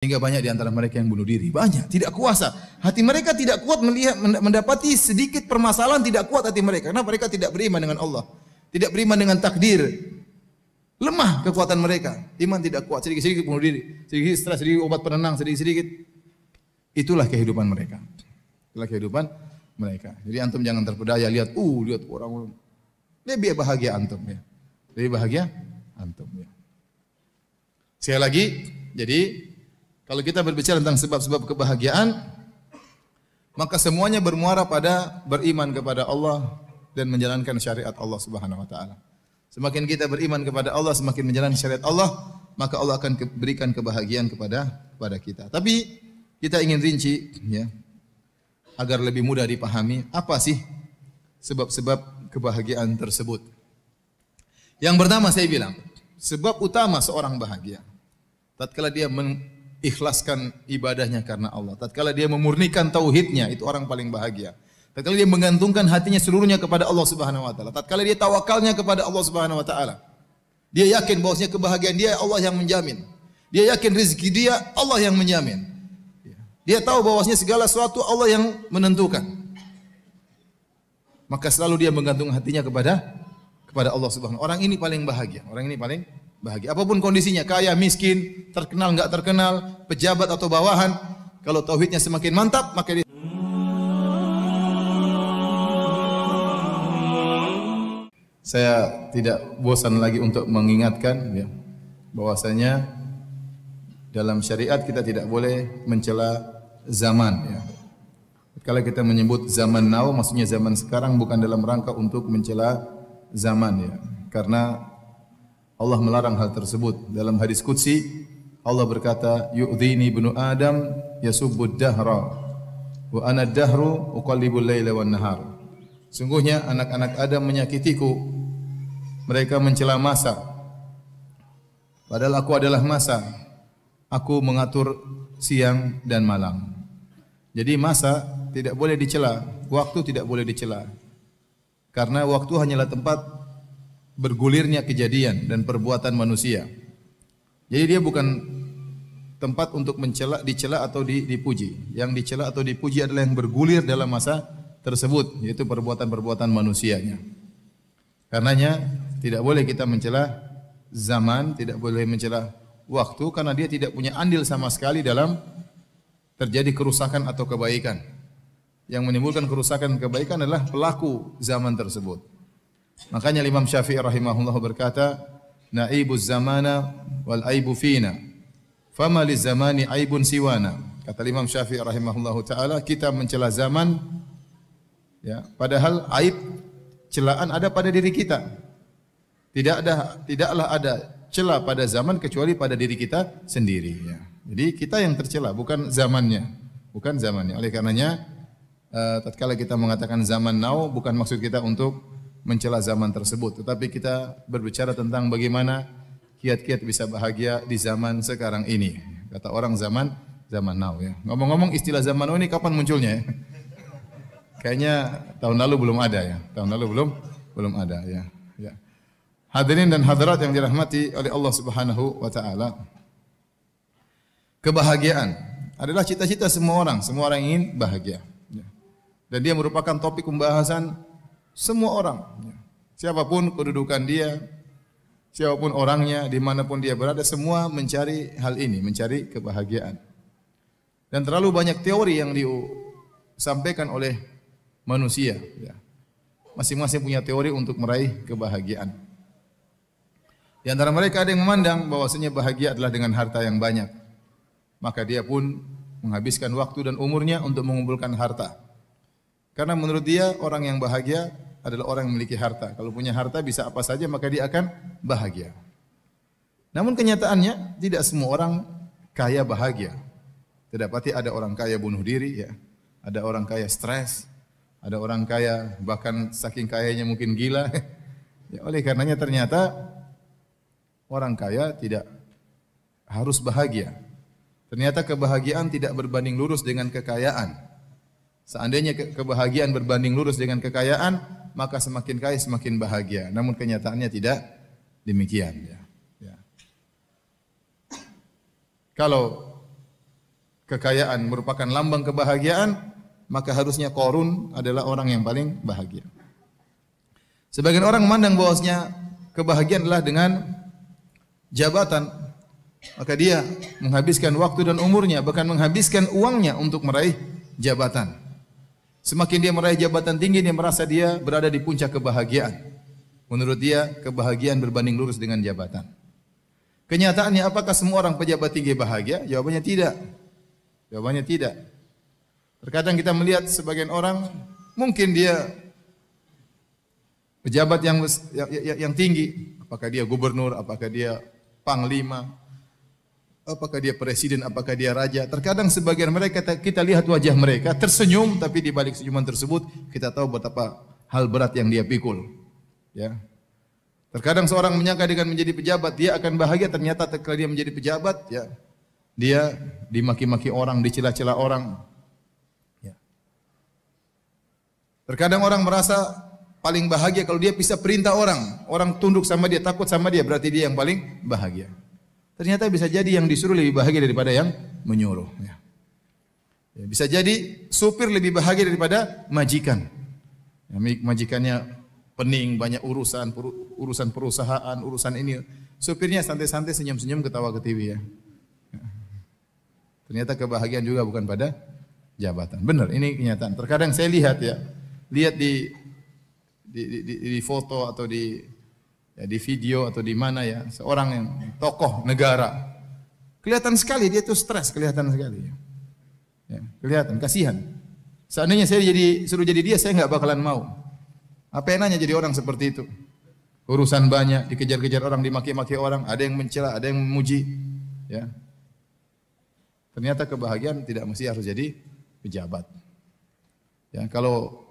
Sehingga banyak di antara mereka yang bunuh diri. Banyak, tidak kuasa. Hati mereka tidak kuat melihat, mendapati sedikit permasalahan, tidak kuat hati mereka. Karena mereka tidak beriman dengan Allah. Tidak beriman dengan takdir. Lemah kekuatan mereka. Iman tidak kuat. Sedikit-sedikit bunuh diri. Sedikit stres, sedikit obat penenang, sedikit-sedikit. Itulah kehidupan mereka. Itulah kehidupan mereka. Jadi antum jangan terpedaya. Lihat orang. Lebih bahagia antum ya. Lebih bahagia antum ya. Sekali lagi, jadi kalau kita berbicara tentang sebab-sebab kebahagiaan, maka semuanya bermuara pada beriman kepada Allah dan menjalankan syariat Allah Subhanahu wa taala. Semakin kita beriman kepada Allah, semakin menjalankan syariat Allah, maka Allah akan berikan kebahagiaan kepada kita. Tapi kita ingin rinci ya, agar lebih mudah dipahami, apa sih sebab-sebab kebahagiaan tersebut. Yang pertama saya bilang, sebab utama seorang bahagia tatkala dia mengikhlaskan ibadahnya karena Allah. Tatkala dia memurnikan tauhidnya, itu orang paling bahagia. Tatkala dia menggantungkan hatinya seluruhnya kepada Allah Subhanahu wa taala. Tatkala dia tawakalnya kepada Allah Subhanahu wa taala. Dia yakin bahwasanya kebahagiaan dia Allah yang menjamin. Dia yakin rezeki dia Allah yang menjamin. Dia tahu bahwasanya segala sesuatu Allah yang menentukan. Maka selalu dia menggantung hatinya kepada Allah Subhanahu wa taala. Orang ini paling bahagia. Orang ini paling bahagia. Apapun kondisinya, kaya, miskin, terkenal, enggak terkenal, pejabat atau bawahan, kalau tauhidnya semakin mantap, maka dia saya tidak bosan lagi untuk mengingatkan ya, bahwasanya dalam syariat kita tidak boleh mencela zaman ya. Kalau kita menyebut zaman now, maksudnya zaman sekarang bukan dalam rangka untuk mencela zaman ya. Karena Allah melarang hal tersebut. Dalam hadis qudsi Allah berkata, "Yu'dhini ibnu Adam yasubbud dahra wa ana ad-dahru uqallibul laila wan nahar." Sungguhnya anak-anak Adam menyakitiku. Mereka mencela masa. Padahal aku adalah masa. Aku mengatur siang dan malam. Jadi masa tidak boleh dicela, waktu tidak boleh dicela. Karena waktu hanyalah tempat bergulirnya kejadian dan perbuatan manusia. Jadi dia bukan tempat untuk dicela atau dipuji. Yang dicela atau dipuji adalah yang bergulir dalam masa tersebut, yaitu perbuatan-perbuatan manusianya. Karenanya tidak boleh kita mencela zaman, tidak boleh mencela waktu, karena dia tidak punya andil sama sekali dalam terjadi kerusakan atau kebaikan. Yang menimbulkan kerusakan dan kebaikan adalah pelaku zaman tersebut. Makanya Imam Syafi'i rahimahullah berkata, "Naibuz zamana wal aibu fina, fama liz zamani aibun siwana." Kata Imam Syafi'i rahimahullah taala, kita mencela zaman ya, padahal aib celaan ada pada diri kita. Tidaklah ada cela pada zaman kecuali pada diri kita sendiri ya. Jadi kita yang tercela, bukan zamannya. Oleh karenanya tatkala kita mengatakan zaman now, bukan maksud kita untuk mencela zaman tersebut, tetapi kita berbicara tentang bagaimana kiat-kiat bisa bahagia di zaman sekarang ini. Kata orang zaman now ya. Ngomong-ngomong istilah zaman now ini kapan munculnya ya? Kayaknya tahun lalu belum ada ya. Belum ada ya. Ya. Hadirin dan hadirat yang dirahmati oleh Allah Subhanahu wa taala. Kebahagiaan adalah cita-cita semua orang ingin bahagia. Ya. Dan dia merupakan topik pembahasan semua orang, siapapun kedudukan dia, siapapun orangnya, dimanapun dia berada, semua mencari hal ini, mencari kebahagiaan. Dan terlalu banyak teori yang disampaikan oleh manusia. Ya. Masing-masing punya teori untuk meraih kebahagiaan. Di antara mereka ada yang memandang bahwasanya bahagia adalah dengan harta yang banyak. Maka dia pun menghabiskan waktu dan umurnya untuk mengumpulkan harta. Karena menurut dia orang yang bahagia adalah orang yang memiliki harta. Kalau punya harta bisa apa saja maka dia akan bahagia. Namun kenyataannya tidak semua orang kaya bahagia. Terdapati ada orang kaya bunuh diri ya. Ada orang kaya stres, ada orang kaya bahkan saking kayanya mungkin gila. Ya, oleh karenanya ternyata orang kaya tidak harus bahagia. Ternyata kebahagiaan tidak berbanding lurus dengan kekayaan. Seandainya kebahagiaan berbanding lurus dengan kekayaan, maka semakin kaya semakin bahagia. Namun kenyataannya tidak demikian. Ya. Ya. Kalau kekayaan merupakan lambang kebahagiaan, maka harusnya Qarun adalah orang yang paling bahagia. Sebagian orang memandang bahwasanya kebahagiaan adalah dengan jabatan, maka dia menghabiskan waktu dan umurnya, bahkan menghabiskan uangnya untuk meraih jabatan. Semakin dia meraih jabatan tinggi, dia merasa dia berada di puncak kebahagiaan. Menurut dia, kebahagiaan berbanding lurus dengan jabatan. Kenyataannya, apakah semua orang pejabat tinggi bahagia? Jawabannya tidak. Jawabannya tidak. Terkadang kita melihat sebagian orang, mungkin dia pejabat yang tinggi, apakah dia gubernur, apakah dia panglima, apakah dia presiden, apakah dia raja. Terkadang sebagian mereka kita lihat wajah mereka tersenyum, tapi di balik senyuman tersebut kita tahu betapa hal berat yang dia pikul. Ya. Terkadang seorang menyangka dengan menjadi pejabat dia akan bahagia, ternyata ketika dia menjadi pejabat, ya, dia dimaki-maki orang, dicela-cela orang. Ya. Terkadang orang merasa paling bahagia kalau dia bisa perintah orang, orang tunduk sama dia, takut sama dia, berarti dia yang paling bahagia. Ternyata bisa jadi yang disuruh lebih bahagia daripada yang menyuruh. Ya. Ya, bisa jadi supir lebih bahagia daripada majikan. Ya, majikannya pening, banyak urusan perusahaan, urusan ini. Supirnya santai-santai, senyum-senyum, ketawa ke TV ya. Ternyata kebahagiaan juga bukan pada jabatan. Benar, ini kenyataan. Terkadang saya lihat di foto atau di video atau di mana ya, seorang yang tokoh negara. Kelihatan sekali dia itu stres, kelihatan sekali. Ya, kelihatan, kasihan. Seandainya saya suruh jadi dia, saya nggak bakalan mau. Apa enaknya jadi orang seperti itu? Urusan banyak, dikejar-kejar orang, dimaki-maki orang, ada yang mencela, ada yang memuji. Ya. Ternyata kebahagiaan tidak mesti harus jadi pejabat. Ya, kalau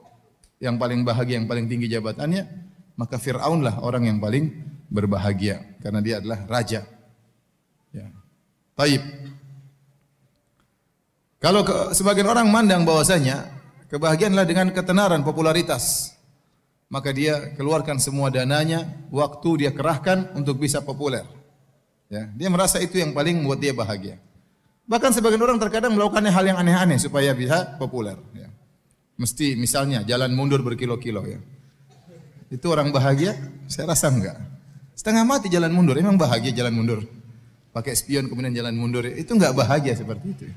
yang paling bahagia, yang paling tinggi jabatannya, maka Fir'aun lah orang yang paling berbahagia karena dia adalah raja. Ya. Taib. Kalau sebagian orang mandang bahwasanya kebahagiaan adalah dengan ketenaran, popularitas, maka dia keluarkan semua dananya, waktu dia kerahkan untuk bisa populer. Ya, dia merasa itu yang paling membuat dia bahagia. Bahkan sebagian orang terkadang melakukan hal yang aneh-aneh supaya bisa populer. Ya. Mesti misalnya jalan mundur berkilo-kilo. Ya. Itu orang bahagia? Saya rasa enggak. Setengah mati jalan mundur, emang bahagia jalan mundur? Pakai spion kemudian jalan mundur, itu enggak bahagia seperti itu.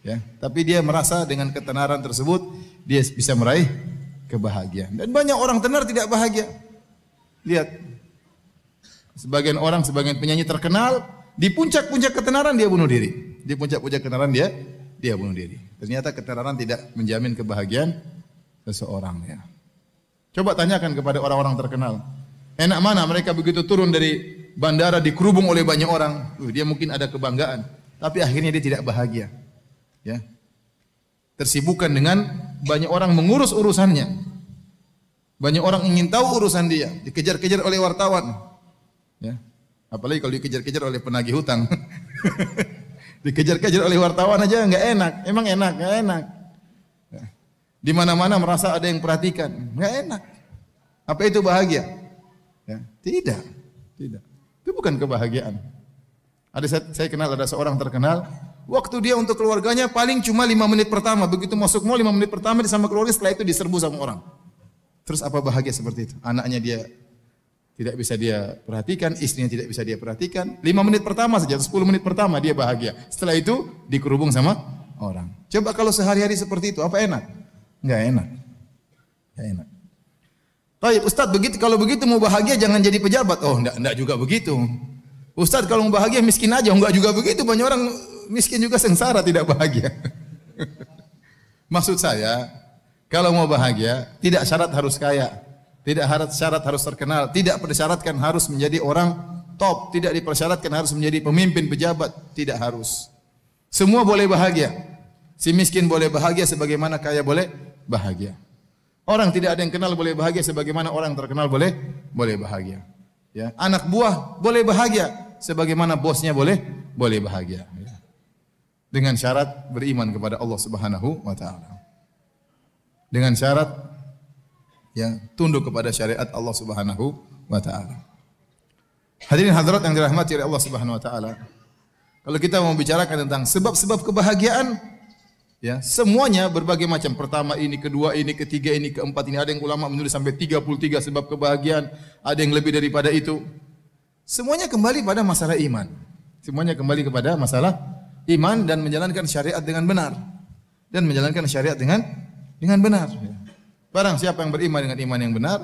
Ya. Tapi dia merasa dengan ketenaran tersebut dia bisa meraih kebahagiaan. Dan banyak orang tenar tidak bahagia. Lihat. Sebagian orang, sebagian penyanyi terkenal, di puncak-puncak ketenaran dia bunuh diri. Di puncak-puncak ketenaran dia bunuh diri. Ternyata ketenaran tidak menjamin kebahagiaan seseorang ya. Coba tanyakan kepada orang-orang terkenal. Enak mana mereka begitu turun dari bandara dikerubung oleh banyak orang. Dia mungkin ada kebanggaan, tapi akhirnya dia tidak bahagia. Ya. Tersibukkan dengan banyak orang mengurus urusannya. Banyak orang ingin tahu urusan dia, dikejar-kejar oleh wartawan. Ya. Apalagi kalau dikejar-kejar oleh penagih hutang. Dikejar-kejar oleh wartawan aja enggak enak. Emang enak? Enggak enak. Ya. Di mana-mana merasa ada yang perhatikan. Enggak enak. Apa itu bahagia? Ya. Tidak. Tidak. Itu bukan kebahagiaan. Saya kenal ada seorang terkenal. Waktu dia untuk keluarganya paling cuma 5 menit pertama. Begitu masuk mall 5 menit pertama dia sama keluarga, setelah itu diserbu sama orang. Terus apa bahagia seperti itu? Anaknya dia tidak bisa dia perhatikan, istrinya tidak bisa dia perhatikan. 5 menit pertama saja, 10 menit pertama dia bahagia. Setelah itu dikerubung sama orang. Coba kalau sehari-hari seperti itu, apa enak? Enggak enak. Enggak enak. Baik, Ustaz, kalau begitu mau bahagia jangan jadi pejabat. Oh, enggak juga begitu. Ustaz, kalau mau bahagia miskin aja. Enggak juga begitu. Banyak orang miskin juga sengsara tidak bahagia. Maksud saya, kalau mau bahagia tidak syarat harus kaya, tidak syarat harus terkenal, tidak dipersyaratkan harus menjadi orang top, tidak dipersyaratkan harus menjadi pemimpin pejabat, tidak harus. Semua boleh bahagia. Si miskin boleh bahagia sebagaimana kaya boleh bahagia. Orang tidak ada yang kenal boleh bahagia sebagaimana orang terkenal boleh bahagia. Ya, anak buah boleh bahagia sebagaimana bosnya boleh bahagia. Ya. Dengan syarat beriman kepada Allah Subhanahu wa taala. Dengan syarat ya tunduk kepada syariat Allah Subhanahu wa taala. Hadirin hadirat yang dirahmati oleh Allah Subhanahu wa taala. Kalau kita mau bicarakan tentang sebab-sebab kebahagiaan, ya, semuanya berbagai macam. Pertama ini, kedua ini, ketiga ini, keempat ini. Ada yang ulama menulis sampai 33 sebab kebahagiaan, ada yang lebih daripada itu. Semuanya kembali pada masalah iman. Semuanya kembali kepada masalah iman dan menjalankan syariat dengan benar. Dan menjalankan syariat dengan benar. Barang siapa yang beriman dengan iman yang benar,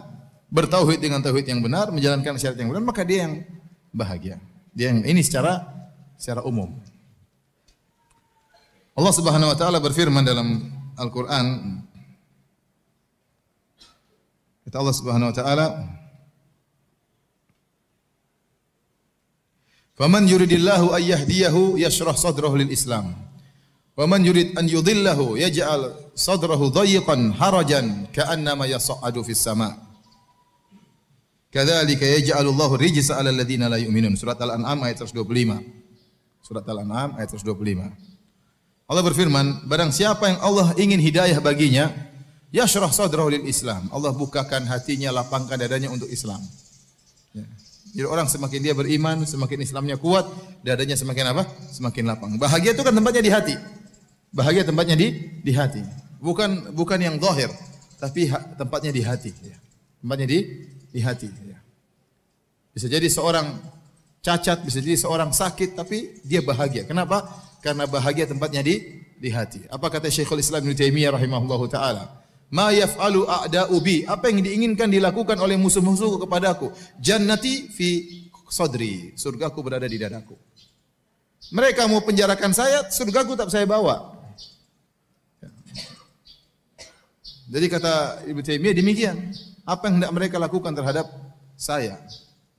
bertauhid dengan tauhid yang benar, menjalankan syariat yang benar, maka dia yang bahagia. Dia yang ini secara umum. Allah Subhanahu wa taala berfirman dalam Al-Qur'an, kata Allah Subhanahu wa taala, "Faman yuridillahu ay yahdiyahu yashrah sadrahu lil Islam, wa man yurid an yudhillahu yaj'al sadrahu dhayiqan harajan ka'annama yas'adu fis sama'. Kadzalika yaj'alullahu rijsa 'alal ladzina la yu'minun." Surat Al-An'am ayat 125. Surat Al-An'am ayat 125. Allah berfirman, barang siapa yang Allah ingin hidayah baginya, yashrah sadrahu lil Islam. Allah bukakan hatinya, lapangkan dadanya untuk Islam. Ya. Jadi orang semakin dia beriman, semakin Islamnya kuat, dadanya semakin apa? Semakin lapang. Bahagia itu kan tempatnya di hati. Bahagia tempatnya di hati. Bukan yang zahir, tapi tempatnya di hati. Ya. Tempatnya di hati. Ya. Bisa jadi seorang cacat, bisa jadi seorang sakit, tapi dia bahagia. Kenapa? Karena bahagia tempatnya di hati. Apa kata Syekhul Islam Ibnu Taimiyah rahimahullahu taala? Ma yaf'alu a'da'u bi, apa yang diinginkan dilakukan oleh musuh-musuhku kepadaku? Jannati fi sadri, surgaku berada di dadaku. Mereka mau penjarakan saya, surgaku tak saya bawa. Jadi kata Ibnu Taimiyah demikian. Apa yang hendak mereka lakukan terhadap saya?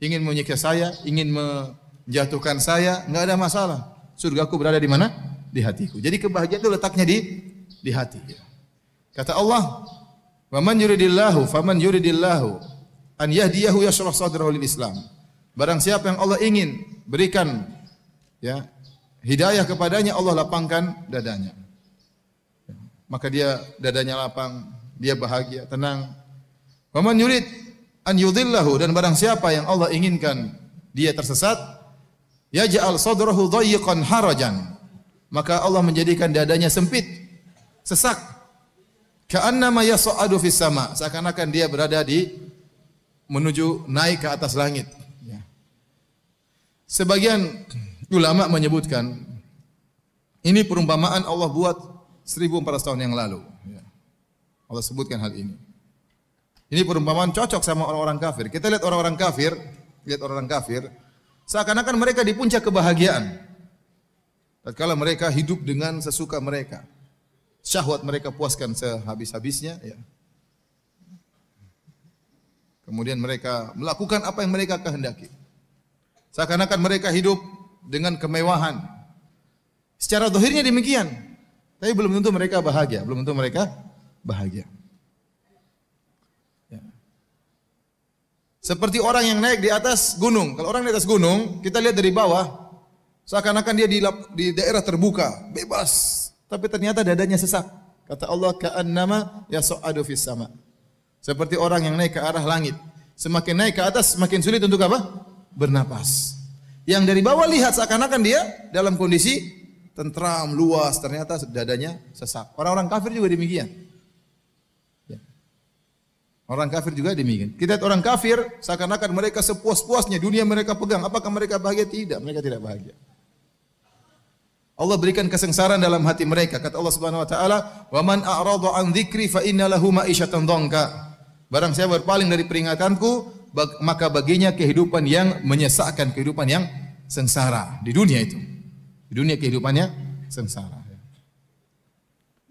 Ingin menyiksa saya, ingin menjatuhkan saya, enggak ada masalah. Surgaku berada di mana? Di hatiku. Jadi kebahagiaan itu letaknya di hati. Kata Allah, "Wa man yuridillahu faman yuridillahu an yahdiyahu yashrah sadrahu lil Islam." Barang siapa yang Allah ingin berikan ya hidayah kepadanya, Allah lapangkan dadanya. Maka dia dadanya lapang, dia bahagia, tenang. Wa man yurid an yudhillahu, dan barang siapa yang Allah inginkan dia tersesat, yaj'al sadrahu dhayiqan harajan, maka Allah menjadikan dadanya sempit, sesak. Ka'annama yas'adu fis sama', seakan-akan dia berada menuju naik ke atas langit. Ya. Sebagian ulama menyebutkan ini perumpamaan Allah buat 1400 tahun yang lalu. Ya. Allah sebutkan hal ini. Ini perumpamaan cocok sama orang-orang kafir. Kita lihat orang-orang kafir, seakan-akan mereka di puncak kebahagiaan. Tatkala mereka hidup dengan sesuka mereka, syahwat mereka puaskan sehabis-habisnya. Ya. Kemudian mereka melakukan apa yang mereka kehendaki. Seakan-akan mereka hidup dengan kemewahan. Secara zahirnya demikian, tapi belum tentu mereka bahagia. Ya. Seperti orang yang naik di atas gunung. Kalau orang di atas gunung, kita lihat dari bawah, seakan-akan dia di daerah terbuka, bebas. Tapi ternyata dadanya sesak. Kata Allah, ka'annama yas'adu fis sama'. Seperti orang yang naik ke arah langit. Semakin naik ke atas, semakin sulit untuk apa? Bernapas. Yang dari bawah lihat seakan-akan dia dalam kondisi tentram, luas. Ternyata dadanya sesak. Orang-orang kafir juga demikian. Ya. Orang kafir juga demikian. Kita lihat orang kafir, seakan-akan mereka sepuas-puasnya. Dunia mereka pegang. Apakah mereka bahagia? Tidak. Mereka tidak bahagia. Allah berikan kesengsaraan dalam hati mereka. Kata Allah Subhanahu wa taala, "Wa man a'rada an dzikri fa inna lahu ma'isyatan dhanka." Barang siapa berpaling dari peringatanku, maka baginya kehidupan yang menyesakkan, kehidupan yang sengsara di dunia itu. Di dunia kehidupannya sengsara.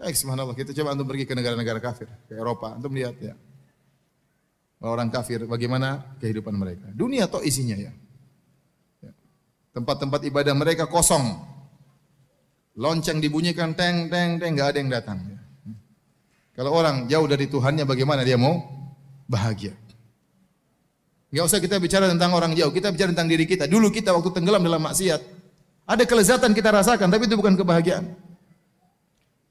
Baik, subhanallah, kita coba antum pergi ke negara-negara kafir, ke Eropa, antum lihat ya. Orang kafir bagaimana kehidupan mereka. Dunia toh isinya ya. Tempat-tempat ibadah mereka kosong. Lonceng dibunyikan, teng, teng, teng, nggak ada yang datang. Kalau orang jauh dari Tuhannya, bagaimana dia mau bahagia? Nggak usah kita bicara tentang orang jauh, kita bicara tentang diri kita. Dulu kita waktu tenggelam dalam maksiat, ada kelezatan kita rasakan, tapi itu bukan kebahagiaan.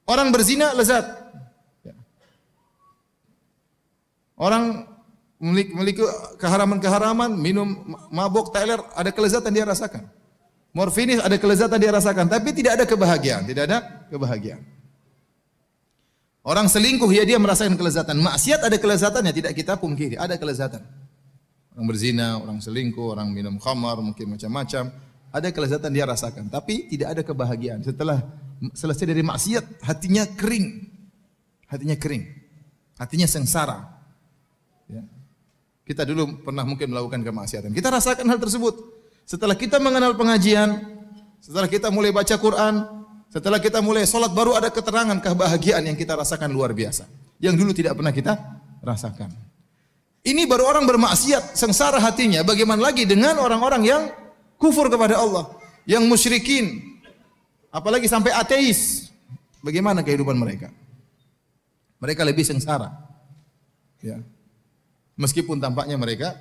Orang berzina lezat. Orang memiliki keharaman-keharaman, minum mabuk, teler, ada kelezatan dia rasakan. Morfinis ada kelezatan dia rasakan, tapi tidak ada kebahagiaan, tidak ada kebahagiaan. Orang selingkuh ya dia merasakan kelezatan. Maksiat ada kelezatannya, tidak kita pungkiri, ada kelezatan. Orang berzina, orang selingkuh, orang minum khamar, mungkin macam-macam, ada kelezatan dia rasakan, tapi tidak ada kebahagiaan. Setelah selesai dari maksiat, hatinya kering. Hatinya kering. Hatinya sengsara. Ya. Kita dulu pernah mungkin melakukan kemaksiatan. Kita rasakan hal tersebut. Setelah kita mengenal pengajian, setelah kita mulai baca Quran, setelah kita mulai sholat, baru ada keterangan kebahagiaan yang kita rasakan luar biasa. Yang dulu tidak pernah kita rasakan. Ini baru orang bermaksiat, sengsara hatinya. Bagaimana lagi dengan orang-orang yang kufur kepada Allah, yang musyrikin, apalagi sampai ateis. Bagaimana kehidupan mereka? Mereka lebih sengsara. Ya. Meskipun tampaknya mereka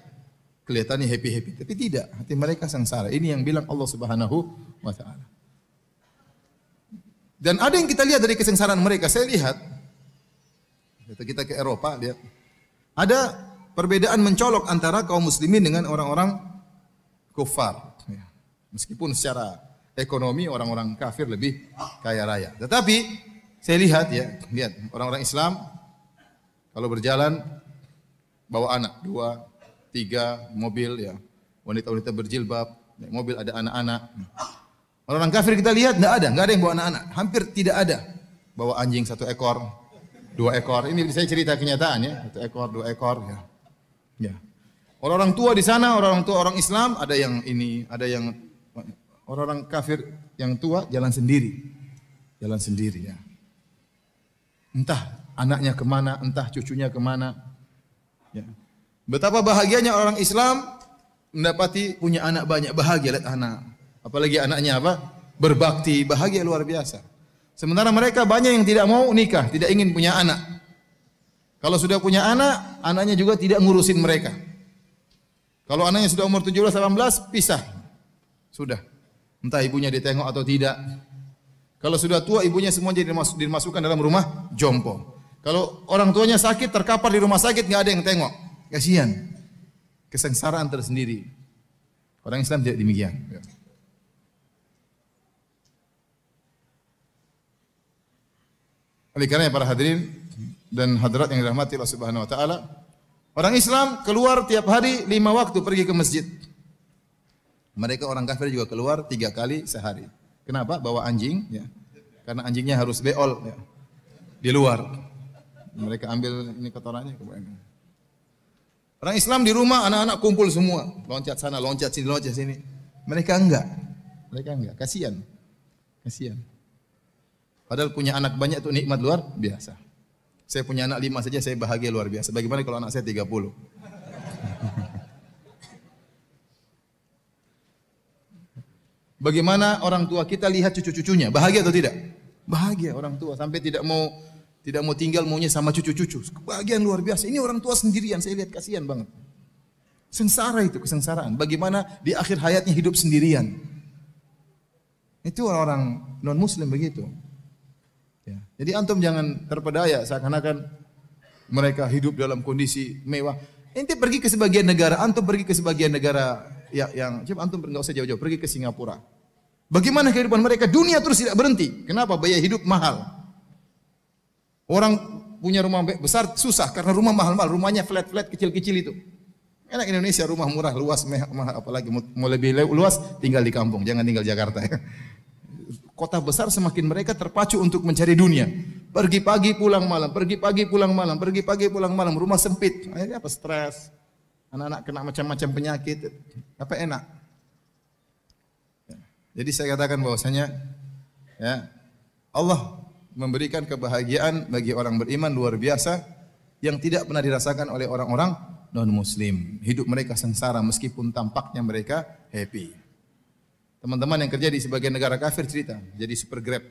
kelihatannya happy-happy, tapi tidak, hati mereka sengsara. Ini yang bilang Allah Subhanahu wa taala. Dan ada yang kita lihat dari kesengsaraan mereka. Saya lihat kita ke Eropa, lihat ada perbedaan mencolok antara kaum muslimin dengan orang-orang kufar. Ya. Meskipun secara ekonomi orang-orang kafir lebih kaya raya. Tetapi saya lihat ya, lihat orang-orang Islam kalau berjalan bawa anak 2, 3 mobil ya, wanita-wanita berjilbab, naik mobil ada anak-anak. Orang kafir kita lihat enggak ada yang bawa anak-anak, hampir tidak ada. Bawa anjing 1 ekor, 2 ekor. Ini saya cerita kenyataan ya, 1 ekor, 2 ekor ya. Ya. Orang tua di sana, orang tua orang Islam ada yang ini, ada yang orang kafir yang tua jalan sendiri. Jalan sendiri ya. Entah anaknya kemana, entah cucunya kemana. Ya. Betapa bahagianya orang Islam mendapati punya anak banyak, bahagia lihat anak. Apalagi anaknya apa? Berbakti, bahagia luar biasa. Sementara mereka banyak yang tidak mau nikah, tidak ingin punya anak. Kalau sudah punya anak, anaknya juga tidak ngurusin mereka. Kalau anaknya sudah umur 17-18, pisah. Sudah. Entah ibunya ditengok atau tidak. Kalau sudah tua, ibunya semua jadi dimasukkan dalam rumah jompo. Kalau orang tuanya sakit, terkapar di rumah sakit, nggak ada yang tengok. Kasihan, kesengsaraan tersendiri. Orang Islam tidak demikian. Oleh karena para hadirin dan hadirat yang dirahmati Allah Subhanahu wa taala, orang Islam keluar tiap hari 5 waktu pergi ke masjid. Mereka orang kafir juga keluar 3 kali sehari. Kenapa? Bawa anjing, ya. Karena anjingnya harus beol ya, di luar. Mereka ambil ini kotorannya kebanyakan. Orang Islam di rumah, anak-anak kumpul semua, loncat sana, loncat sini, loncat sini. Mereka enggak, kasihan, kasihan. Padahal punya anak banyak itu nikmat luar biasa. Saya punya anak 5 saja, saya bahagia luar biasa. Bagaimana kalau anak saya 30? Bagaimana orang tua kita lihat cucu-cucunya, bahagia atau tidak? Bahagia orang tua, sampai tidak mau tinggal, maunya sama cucu-cucu. Kebahagiaan luar biasa. Ini orang tua sendirian, saya lihat kasihan banget. Sengsara itu, kesengsaraan. Bagaimana di akhir hayatnya hidup sendirian. Itu orang non-muslim begitu. Ya. Jadi antum jangan terpedaya seakan-akan mereka hidup dalam kondisi mewah. Ente pergi ke sebagian negara, antum pergi ke sebagian negara yang coba antum enggak usah jauh-jauh, pergi ke Singapura. Bagaimana kehidupan mereka? Dunia terus tidak berhenti. Kenapa? Biaya hidup mahal. Orang punya rumah besar susah karena rumah mahal-mahal, rumahnya flat-flat kecil-kecil itu. Enak Indonesia rumah murah, luas, mahal, apalagi mau lebih luas tinggal di kampung, jangan tinggal Jakarta ya. Kota besar semakin mereka terpacu untuk mencari dunia. Pergi pagi pulang malam, pergi pagi pulang malam, pergi pagi pulang malam, rumah sempit. Akhirnya apa? Stres. Anak-anak kena macam-macam penyakit. Apa enak? Jadi saya katakan bahwasanya ya, Allah memberikan kebahagiaan bagi orang beriman luar biasa yang tidak pernah dirasakan oleh orang-orang non-muslim. Hidup mereka sengsara meskipun tampaknya mereka happy. Teman-teman yang kerja di sebagian negara kafir cerita, jadi super Grab.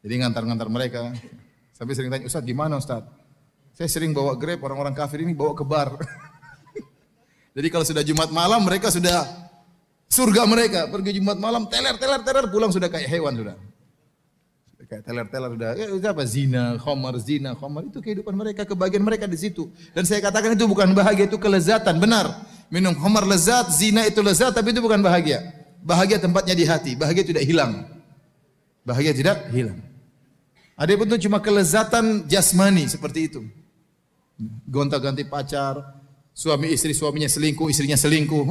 Jadi ngantar-ngantar mereka. Sampai sering tanya, Ustaz gimana Ustaz? Saya sering bawa Grab, orang-orang kafir ini bawa ke bar. Jadi kalau sudah Jumat malam mereka sudah surga mereka. Pergi Jumat malam, teler, pulang sudah kayak hewan sudah. Kayak teler-teler sudah, apa zina, khamar, itu kehidupan mereka, kebahagiaan mereka di situ. Dan saya katakan itu bukan bahagia, itu kelezatan, benar. minum khamar lezat, zina itu lezat, tapi itu bukan bahagia. Bahagia tempatnya di hati. Bahagia tidak hilang. Bahagia tidak hilang. Ada pun itu cuma kelezatan jasmani seperti itu. Gonta-ganti pacar, suami istri, suaminya selingkuh, istrinya selingkuh.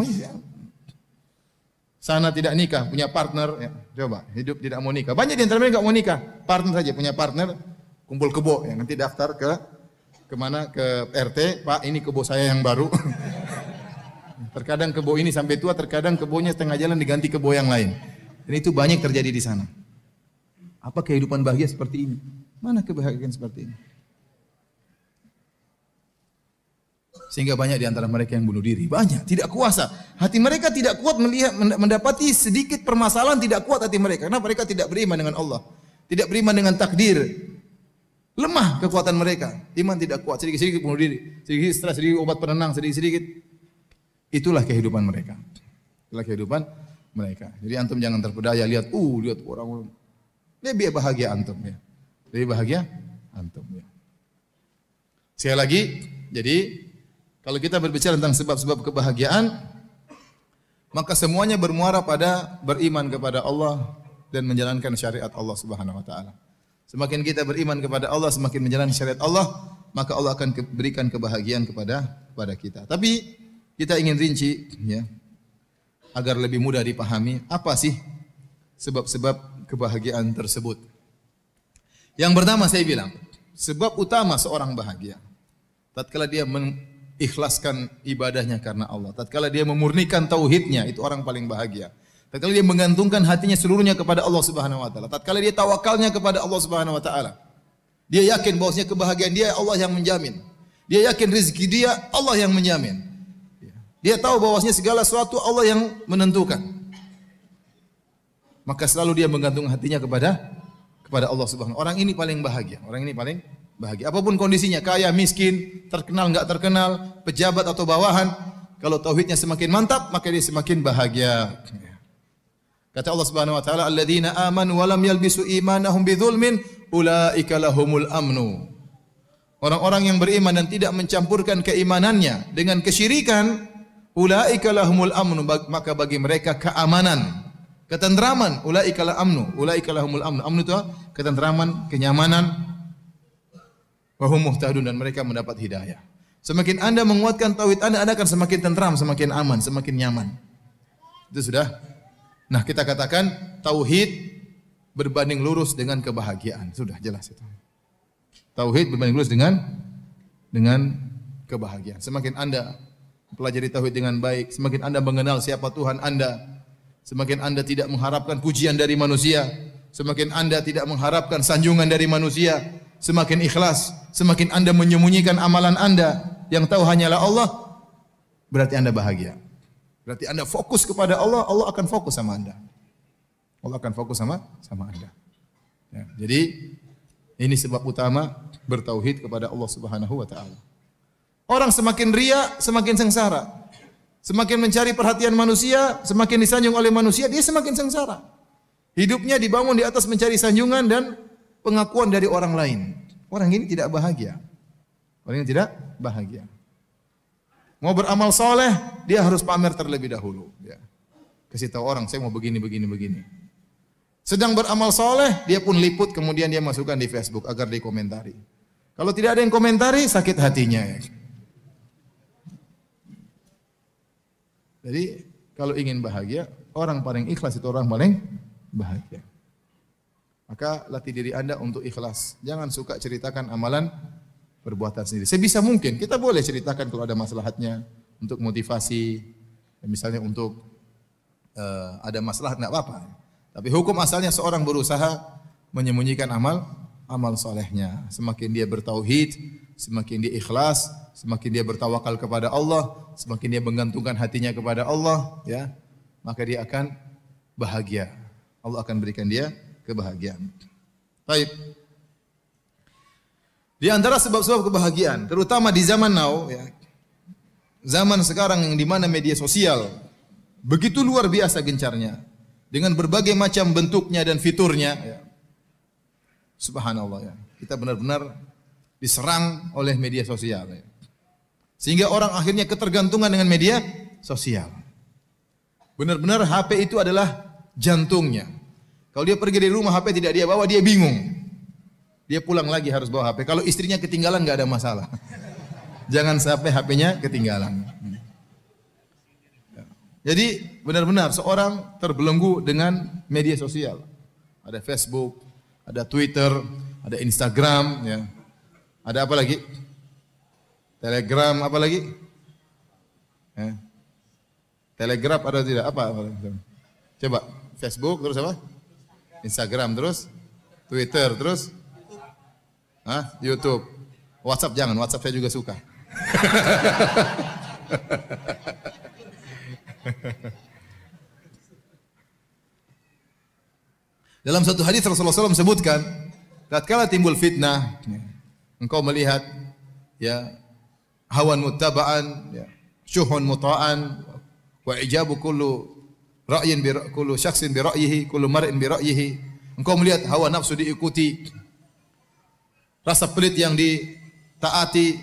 Sana tidak nikah, punya partner. Ya, coba, hidup tidak mau nikah. Banyak di antara mereka nggak mau nikah. Partner saja, punya partner, kumpul kebo. Ya, nanti daftar kemana? Ke RT, Pak, ini kebo saya yang baru. Terkadang kebo ini sampai tua, terkadang kebonya setengah jalan diganti kebo yang lain. Dan itu banyak terjadi di sana. Apa kehidupan bahagia seperti ini? Mana kebahagiaan seperti ini? Sehingga banyak di antara mereka yang bunuh diri. Banyak, tidak kuasa. Hati mereka tidak kuat melihat, mendapati sedikit permasalahan, tidak kuat hati mereka. Karena mereka tidak beriman dengan Allah. Tidak beriman dengan takdir. Lemah kekuatan mereka. Iman tidak kuat. Sedikit-sedikit bunuh diri. Sedikit stres, sedikit obat penenang, sedikit-sedikit. Itulah kehidupan mereka. Itulah kehidupan mereka. Jadi antum jangan terpedaya lihat orang lebih bahagia antum ya. Lebih bahagia antum ya. Sekali lagi, jadi kalau kita berbicara tentang sebab-sebab kebahagiaan, maka semuanya bermuara pada beriman kepada Allah dan menjalankan syariat Allah Subhanahu wa taala. Semakin kita beriman kepada Allah, semakin menjalankan syariat Allah, maka Allah akan berikan kebahagiaan kepada kita. Tapi kita ingin rinci ya, agar lebih mudah dipahami apa sih sebab-sebab kebahagiaan tersebut. Yang pertama saya bilang, sebab utama seorang bahagia tatkala dia mengikhlaskan ibadahnya karena Allah, tatkala dia memurnikan tauhidnya, itu orang paling bahagia. Tatkala dia menggantungkan hatinya seluruhnya kepada Allah Subhanahu wa taala, tatkala dia tawakalnya kepada Allah Subhanahu wa taala. Dia yakin bahwasanya kebahagiaan dia Allah yang menjamin. Dia yakin rezeki dia Allah yang menjamin. Dia tahu bahwasanya segala sesuatu Allah yang menentukan. Maka selalu dia menggantungkan hatinya kepada Allah Subhanahu. Orang ini paling bahagia. Orang ini paling bahagia. Apapun kondisinya, kaya, miskin, terkenal enggak terkenal, pejabat atau bawahan, kalau tauhidnya semakin mantap, maka dia semakin bahagia. Kata Allah Subhanahu wa taala, "Alladzina amanu wa lam yalbisu imanahum bidzulmin, ulaika lahumul amnu." Orang-orang yang beriman dan tidak mencampurkan keimanannya dengan kesyirikan, ulaika lahumul amnu, maka bagi mereka keamanan, ketentraman. Ulaika la amnu, ulaika lahumul amnu. Amnu itu ketentraman, kenyamanan. Wa hum muhtadun, dan mereka mendapat hidayah. Semakin Anda menguatkan tauhid Anda akan semakin tentram, semakin aman, semakin nyaman. Itu sudah. Nah, kita katakan tauhid berbanding lurus dengan kebahagiaan. Sudah jelas itu. Tauhid berbanding lurus dengan kebahagiaan. Semakin Anda pelajari tauhid dengan baik, semakin Anda mengenal siapa Tuhan Anda, semakin Anda tidak mengharapkan pujian dari manusia, semakin Anda tidak mengharapkan sanjungan dari manusia, semakin ikhlas, semakin Anda menyembunyikan amalan Anda yang tahu hanyalah Allah, berarti Anda bahagia. Berarti Anda fokus kepada Allah, Allah akan fokus sama Anda. Allah akan fokus sama Anda. Ya, jadi ini sebab utama bertauhid kepada Allah Subhanahu wa taala. Orang semakin ria, semakin sengsara. Semakin mencari perhatian manusia, semakin disanjung oleh manusia, dia semakin sengsara. Hidupnya dibangun di atas mencari sanjungan dan pengakuan dari orang lain. Orang ini tidak bahagia. Orang ini tidak bahagia. Mau beramal soleh, dia harus pamer terlebih dahulu. Ya. Kasih tahu orang, saya mau begini. Sedang beramal soleh, dia pun liput, kemudian dia masukkan di Facebook agar dikomentari. Kalau tidak ada yang komentari, sakit hatinya. Ya. Jadi kalau ingin bahagia, orang paling ikhlas itu orang paling bahagia. Maka latih diri Anda untuk ikhlas. Jangan suka ceritakan amalan perbuatan sendiri. Sebisa mungkin kita boleh ceritakan kalau ada maslahatnya untuk motivasi, misalnya untuk ada maslahat enggak apa-apa. Tapi hukum asalnya seorang berusaha menyembunyikan amal solehnya. Semakin dia bertauhid, semakin dia ikhlas, semakin dia bertawakal kepada Allah, semakin dia menggantungkan hatinya kepada Allah, ya, maka dia akan bahagia. Allah akan berikan dia kebahagiaan. Baik. Di antara sebab-sebab kebahagiaan, terutama di zaman now, ya, zaman sekarang yang di mana media sosial begitu luar biasa gencarnya, dengan berbagai macam bentuknya dan fiturnya, ya. Subhanallah, ya. Kita benar-benar diserang oleh media sosial, ya. Sehingga orang akhirnya ketergantungan dengan media sosial. Benar-benar HP itu adalah jantungnya. Kalau dia pergi dari rumah HP tidak dia bawa, dia bingung. Dia pulang lagi harus bawa HP. Kalau istrinya ketinggalan nggak ada masalah. Jangan sampai HP-nya ketinggalan. Jadi benar-benar seorang terbelenggu dengan media sosial. Ada Facebook, ada Twitter, ada Instagram, ya. Ada apa lagi? Telegram, apa lagi? Telegram ada tidak? Apa? Coba Facebook terus apa? Instagram terus Twitter terus YouTube. WhatsApp jangan, WhatsApp saya juga suka. Dalam satu hadis Rasulullah SAW sebutkan, tatkala timbul fitnah, engkau melihat ya hawan muttaba'an, ya, syuhun muta'an, wa ijabu kullu ra'yin bi kullu syakhsin bi ra'yihi, kullu mar'in bi ra'yihi. Engkau melihat hawa nafsu diikuti, rasa pelit yang ditaati,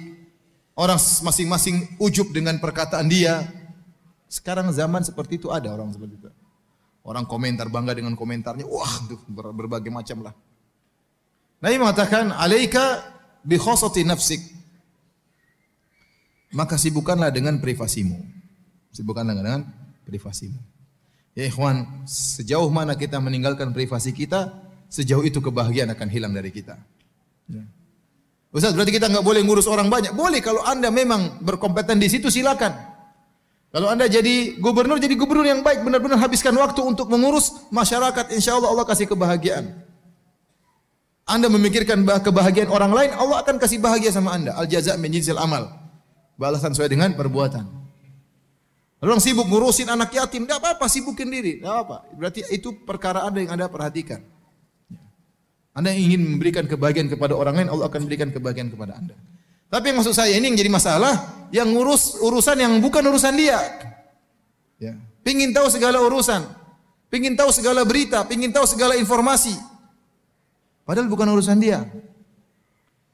orang masing-masing ujub dengan perkataan dia. Sekarang zaman seperti itu ada orang seperti itu. Orang komentar bangga dengan komentarnya, wah, tuh berbagai macam lah. Nabi mengatakan, "Alaika bi khosati nafsik." Maka sibukkanlah dengan privasimu. Sibukkanlah dengan privasimu. Ya ikhwan, sejauh mana kita meninggalkan privasi kita, sejauh itu kebahagiaan akan hilang dari kita. Ya. Ustaz, berarti kita enggak boleh ngurus orang banyak? Boleh kalau Anda memang berkompeten di situ, silakan. Kalau Anda jadi gubernur yang baik, benar-benar habiskan waktu untuk mengurus masyarakat, insya Allah Allah kasih kebahagiaan. Anda memikirkan kebahagiaan orang lain, Allah akan kasih bahagia sama Anda. Al-jaza' min jinsil amal. Balasan sesuai dengan perbuatan. Orang sibuk ngurusin anak yatim, enggak apa-apa, sibukin diri, enggak apa. Berarti itu perkara Anda yang Anda perhatikan. Anda ingin memberikan kebahagiaan kepada orang lain, Allah akan berikan kebahagiaan kepada Anda. Tapi yang maksud saya ini yang jadi masalah, yang ngurus urusan yang bukan urusan dia. Ya. Pingin tahu segala urusan, pingin tahu segala berita, pingin tahu segala informasi. Padahal bukan urusan dia.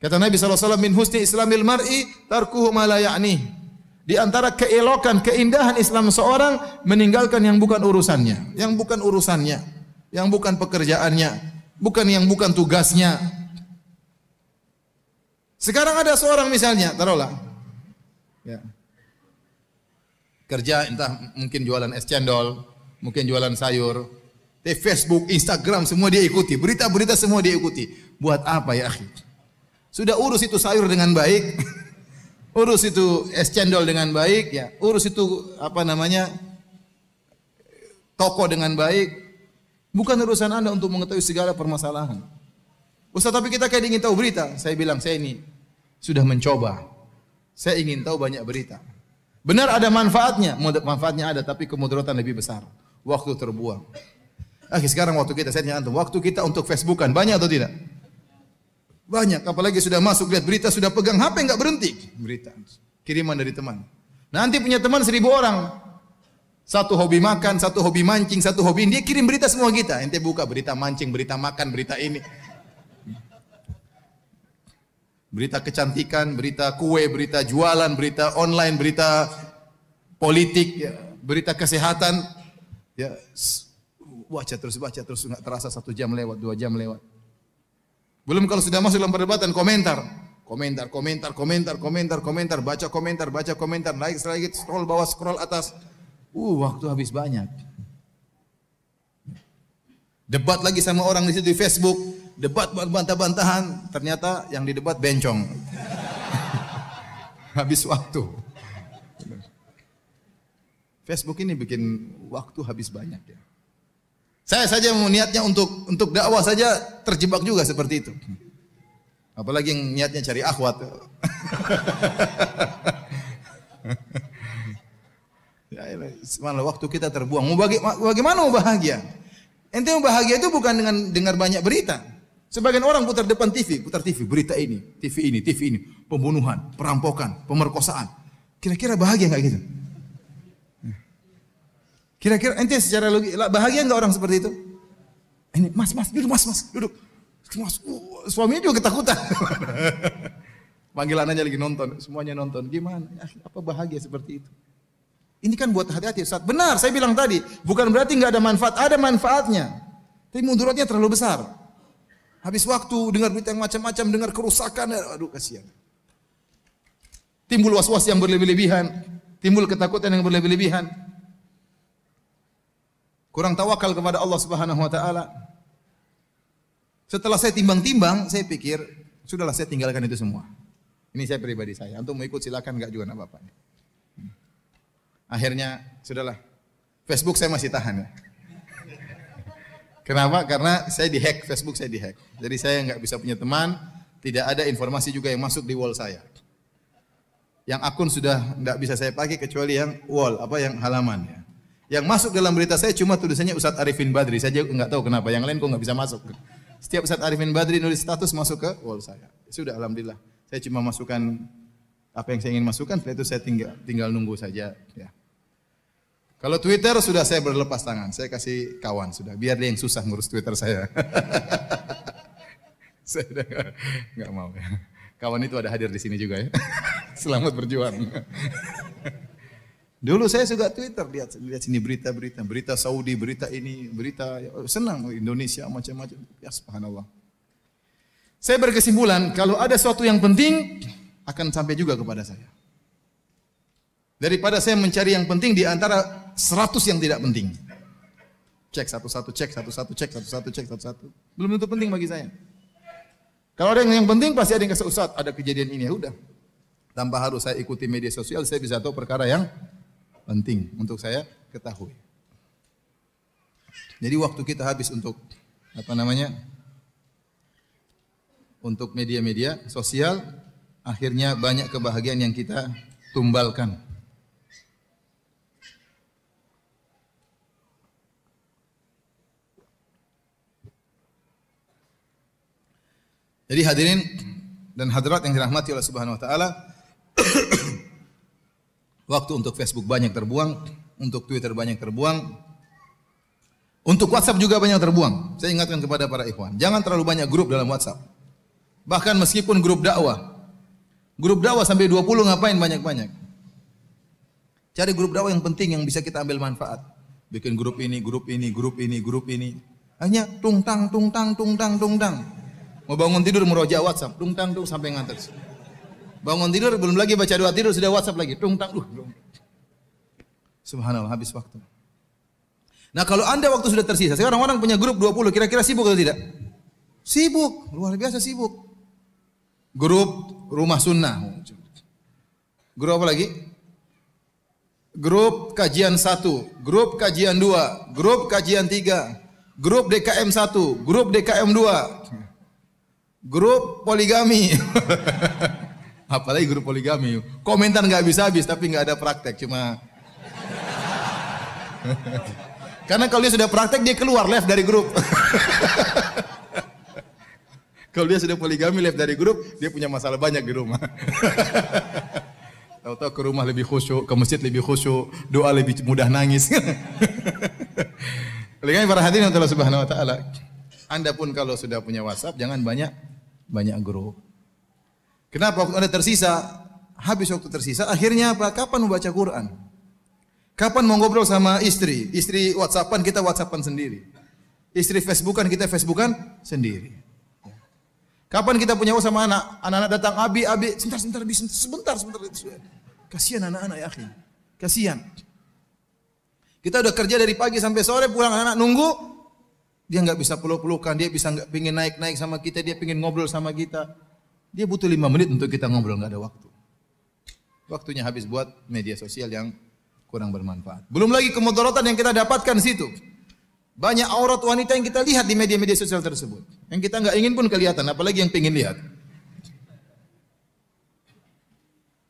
Kata Nabi SAW, min husni islamil mar'i tarkuhu ma la ya'ni. Di antara keelokan, keindahan Islam seorang, meninggalkan yang bukan urusannya, yang bukan urusannya, yang bukan pekerjaannya, yang bukan tugasnya. Sekarang ada seorang misalnya, taruhlah, ya, kerja entah mungkin jualan es cendol, mungkin jualan sayur, di Facebook, Instagram semua dia ikuti, berita-berita semua dia ikuti. Buat apa ya akhi? Sudah urus itu sayur dengan baik, urus itu es cendol dengan baik, ya, urus itu toko dengan baik. Bukan urusan Anda untuk mengetahui segala permasalahan. Ustaz, tapi kita kayak ingin tahu berita. Saya bilang, saya ini sudah mencoba. Saya ingin tahu banyak berita. Benar ada manfaatnya. Manfaatnya ada, tapi kemudaratan lebih besar. Waktu terbuang. Sekarang waktu kita, saya tanya antum, waktu kita untuk Facebookan banyak atau tidak? Banyak. Apalagi sudah masuk, lihat berita, sudah pegang HP, enggak berhenti. Berita. Kiriman dari teman. Nanti punya teman 1000 orang. Satu hobi makan, satu hobi mancing, satu hobi ini. Dia kirim berita semua kita. Ente buka berita mancing, berita makan, berita ini. Berita kecantikan, berita kue, berita jualan, berita online, berita politik, ya, berita kesehatan. Ya, baca terus, nggak terasa 1 jam lewat, 2 jam lewat. Belum kalau sudah masuk dalam perdebatan, komentar, baca komentar, naik lagi, scroll bawah, scroll atas. Waktu habis banyak. Debat lagi sama orang di situ di Facebook, debat bantah-bantahan, ternyata yang didebat bencong. Habis waktu. Facebook ini bikin waktu habis banyak ya. Saya saja mau niatnya untuk dakwah saja terjebak juga seperti itu. Apalagi yang niatnya cari akhwat. Malah waktu kita terbuang. Bagaimana mau bahagia? Ente mau bahagia itu bukan dengan dengar banyak berita. Sebagian orang putar depan TV, berita ini, TV ini, pembunuhan, perampokan, pemerkosaan. Kira-kira bahagia enggak gitu? Kira-kira ente secara logis bahagia enggak orang seperti itu? Ini mas, duduk. Mas, suaminya juga ketakutan. Panggilan aja lagi nonton, semuanya nonton. Gimana? Apa bahagia seperti itu? Ini kan buat hati-hati Ustaz. Benar, saya bilang tadi, bukan berarti nggak ada manfaat, ada manfaatnya. Tapi mudaratnya terlalu besar. Habis waktu dengar berita yang macam-macam, dengar kerusakan, aduh kasihan. Timbul was-was yang berlebih-lebihan, timbul ketakutan yang berlebih-lebihan. Kurang tawakal kepada Allah Subhanahu wa taala. Setelah saya timbang-timbang, saya pikir, sudahlah saya tinggalkan itu semua. Ini saya pribadi saya. Antum mau ikut silakan, enggak juga enggak apa-apa. Akhirnya sudahlah. Facebook saya masih tahan ya. Kenapa? Karena saya dihack, Facebook saya dihack. Jadi saya enggak bisa punya teman, tidak ada informasi juga yang masuk di wall saya. Yang akun sudah enggak bisa saya pakai kecuali yang wall, yang halaman ya. Yang masuk dalam berita saya cuma tulisannya Ustadz Arifin Badri. Saya enggak tahu kenapa, yang lain kok enggak bisa masuk. Setiap Ustadz Arifin Badri nulis status masuk ke wall saya. Sudah alhamdulillah. Saya cuma masukkan apa yang saya ingin masukkan, setelah itu saya tinggal nunggu saja ya. Kalau Twitter sudah saya berlepas tangan, saya kasih kawan sudah, biar dia yang susah ngurus Twitter saya. Saya udah nggak mau ya. Kawan itu ada hadir di sini juga ya. Selamat berjuang. Dulu saya suka Twitter, lihat sini berita Saudi, berita ini, berita senang Indonesia macam-macam. Ya subhanallah. Saya berkesimpulan kalau ada sesuatu yang penting akan sampai juga kepada saya. Daripada saya mencari yang penting di antara 100 yang tidak penting. Cek satu-satu. Belum tentu penting bagi saya. Kalau ada yang penting pasti ada yang kasih Ustaz, ada kejadian ini ya udah. Tanpa harus saya ikuti media sosial, saya bisa tahu perkara yang penting untuk saya ketahui. Jadi waktu kita habis untuk untuk media-media sosial, akhirnya banyak kebahagiaan yang kita tumbalkan. Jadi hadirin dan hadirat yang dirahmati oleh Subhanahu wa taala, waktu untuk Facebook banyak terbuang, untuk Twitter banyak terbuang, untuk WhatsApp juga banyak terbuang. Saya ingatkan kepada para ikhwan, jangan terlalu banyak grup dalam WhatsApp. Bahkan meskipun grup dakwah sampai 20 ngapain banyak-banyak. Cari grup dakwah yang penting yang bisa kita ambil manfaat. Bikin grup ini. Hanya tungtang. Mau bangun tidur meroja WhatsApp, tungtang sampai ngantuk. Bangun tidur belum lagi baca doa tidur sudah WhatsApp lagi, tungtang. Subhanallah, habis waktu. Nah, kalau Anda waktu sudah tersisa, sekarang orang punya grup 20, kira-kira sibuk atau tidak? Sibuk, luar biasa sibuk. Grup rumah sunnah. Grup apa lagi? Grup kajian 1, grup kajian 2, grup kajian 3, grup DKM 1, grup DKM 2. Grup poligami. Apalagi grup poligami. Komentar nggak habis-habis tapi nggak ada praktek, cuma karena kalau dia sudah praktek dia keluar left dari grup. Kalau dia sudah poligami left dari grup, dia punya masalah banyak di rumah. Tahu-tahu ke rumah lebih khusyuk, ke masjid lebih khusyuk, doa lebih mudah nangis. Oleh karena para hadirin Allah Subhanahu wa taala, Anda pun kalau sudah punya WhatsApp jangan banyak grup. Kenapa waktu Anda tersisa, habis waktu tersisa, akhirnya apa? Kapan membaca Quran? Kapan mau ngobrol sama istri? Istri WhatsAppan, kita WhatsAppan sendiri. Istri Facebookan, kita Facebookan sendiri. Kapan kita punya waktu sama anak? Anak-anak datang, abi, sebentar. Kasihan anak-anak ya akhi. Kasihan. Kita udah kerja dari pagi sampai sore, pulang anak nunggu. Dia nggak bisa peluk-pelukan, dia bisa nggak pingin naik sama kita, dia pingin ngobrol sama kita. Dia butuh 5 menit untuk kita ngobrol, nggak ada waktu. Waktunya habis buat media sosial yang kurang bermanfaat. Belum lagi kemudaratan yang kita dapatkan di situ. Banyak aurat wanita yang kita lihat di media-media sosial tersebut. Yang kita nggak ingin pun kelihatan, apalagi yang pingin lihat.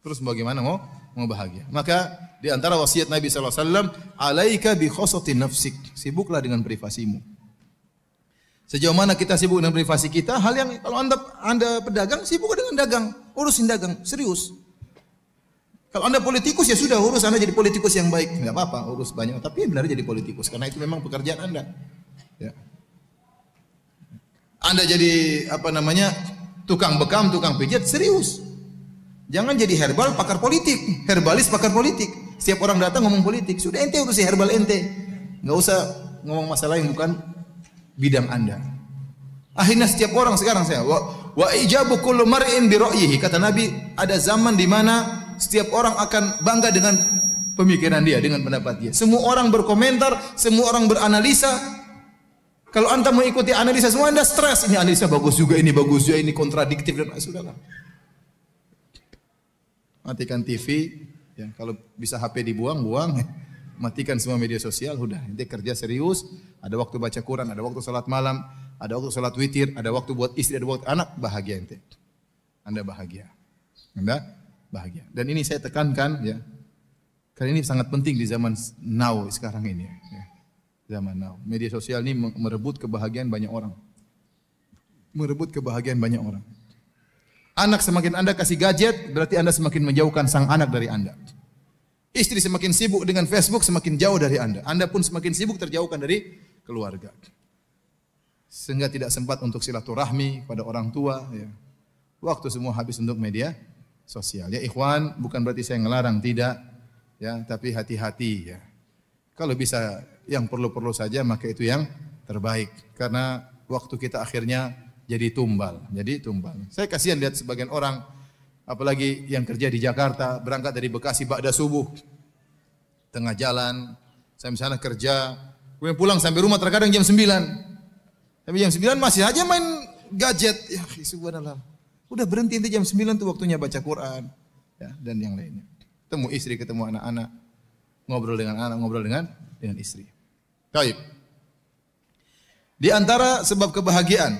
Terus bagaimana mau bahagia? Maka di antara wasiat Nabi sallallahu alaihi wasallam, "Alaika bi khosati nafsik." Sibuklah dengan privasimu. Sejauh mana kita sibuk dengan privasi kita, hal yang kalau Anda pedagang, sibuk dengan dagang, urusin dagang, serius. Kalau Anda politikus ya sudah, urus Anda jadi politikus yang baik, enggak apa-apa, urus banyak, tapi benar jadi politikus karena itu memang pekerjaan Anda. Ya. Anda jadi tukang bekam, tukang pijat, serius. Jangan jadi herbal pakar politik, herbalis pakar politik. Setiap orang datang ngomong politik. Sudah ente urusi herbal ente. Enggak usah ngomong masalah yang bukan bidang Anda. Akhirnya setiap orang sekarang wa ijabu kullu mar'in bi ra'yihi. Kata Nabi, ada zaman di mana setiap orang akan bangga dengan pemikiran dia, dengan pendapat dia. Semua orang berkomentar, semua orang beranalisa. Kalau anda mau ikuti analisa semua, anda stres. Ini analisa bagus juga, ini bagus juga, ini kontradiktif dan sudahlah. Matikan TV, ya, kalau bisa HP dibuang, buang. Matikan semua media sosial, udah. Ente kerja serius, ada waktu baca Quran, ada waktu salat malam, ada waktu salat witir, ada waktu buat istri, ada waktu anak, bahagia ente. Anda bahagia. Anda bahagia. Dan ini saya tekankan, ya. Karena ini sangat penting di zaman now sekarang ini. Ya. Zaman now. Media sosial ini merebut kebahagiaan banyak orang. Merebut kebahagiaan banyak orang. Anak semakin Anda kasih gadget, berarti Anda semakin menjauhkan sang anak dari Anda. Istri semakin sibuk dengan Facebook, semakin jauh dari Anda. Anda pun semakin sibuk terjauhkan dari keluarga. Sehingga tidak sempat untuk silaturahmi pada orang tua. Ya. Waktu semua habis untuk media sosial. Ya ikhwan, bukan berarti saya ngelarang, tidak. Ya, tapi hati-hati ya. Kalau bisa yang perlu-perlu saja maka itu yang terbaik karena waktu kita akhirnya jadi tumbal. Saya kasihan lihat sebagian orang apalagi yang kerja di Jakarta berangkat dari Bekasi ba'da subuh. Tengah jalan, saya misalnya kerja, kemudian pulang sampai rumah terkadang jam 9. Tapi jam 9 masih aja main gadget. Ya, subhanallah. Udah berhenti nanti jam 9 tuh waktunya baca Quran ya, dan yang lainnya. Ketemu istri, ketemu anak-anak, ngobrol dengan anak, ngobrol dengan istri. Baik. Di antara sebab kebahagiaan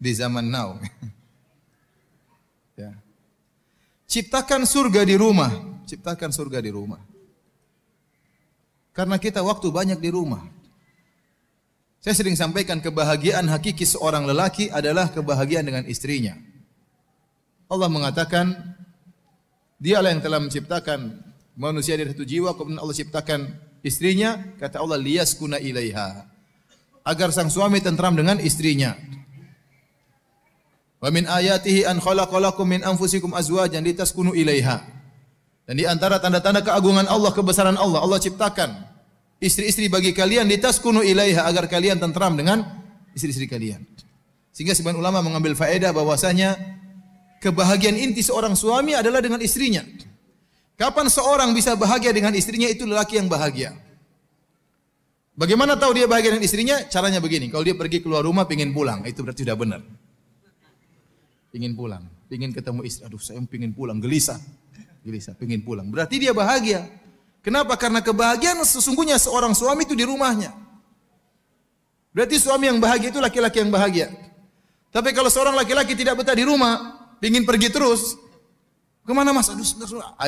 di zaman now, ya. Ciptakan surga di rumah, ciptakan surga di rumah. Karena kita waktu banyak di rumah. Saya sering sampaikan kebahagiaan hakiki seorang lelaki adalah kebahagiaan dengan istrinya. Allah mengatakan dialah yang telah menciptakan manusia dari satu jiwa, kemudian Allah ciptakan istrinya, kata Allah liyaskuna ilaiha, agar sang suami tentram dengan istrinya. Wa min ayatihi an khalaqalakum min anfusikum azwajan litaskunu ilaiha. Dan di antara tanda-tanda keagungan Allah, kebesaran Allah, Allah ciptakan istri-istri bagi kalian litaskunu ilaiha, agar kalian tentram dengan istri-istri kalian. Sehingga sebagian ulama mengambil faedah bahwasanya kebahagiaan inti seorang suami adalah dengan istrinya. Kapan seorang bisa bahagia dengan istrinya, itu lelaki yang bahagia. Bagaimana tahu dia bahagia dengan istrinya? Caranya begini, kalau dia pergi keluar rumah pingin pulang, itu berarti sudah benar. Pingin pulang, pingin ketemu istri, aduh saya pingin pulang, gelisah, pingin pulang. Berarti dia bahagia. Kenapa? Karena kebahagiaan sesungguhnya seorang suami itu di rumahnya. Berarti suami yang bahagia itu laki-laki yang bahagia. Tapi kalau seorang laki-laki tidak betah di rumah, pingin pergi terus, kemana mas? Aduh,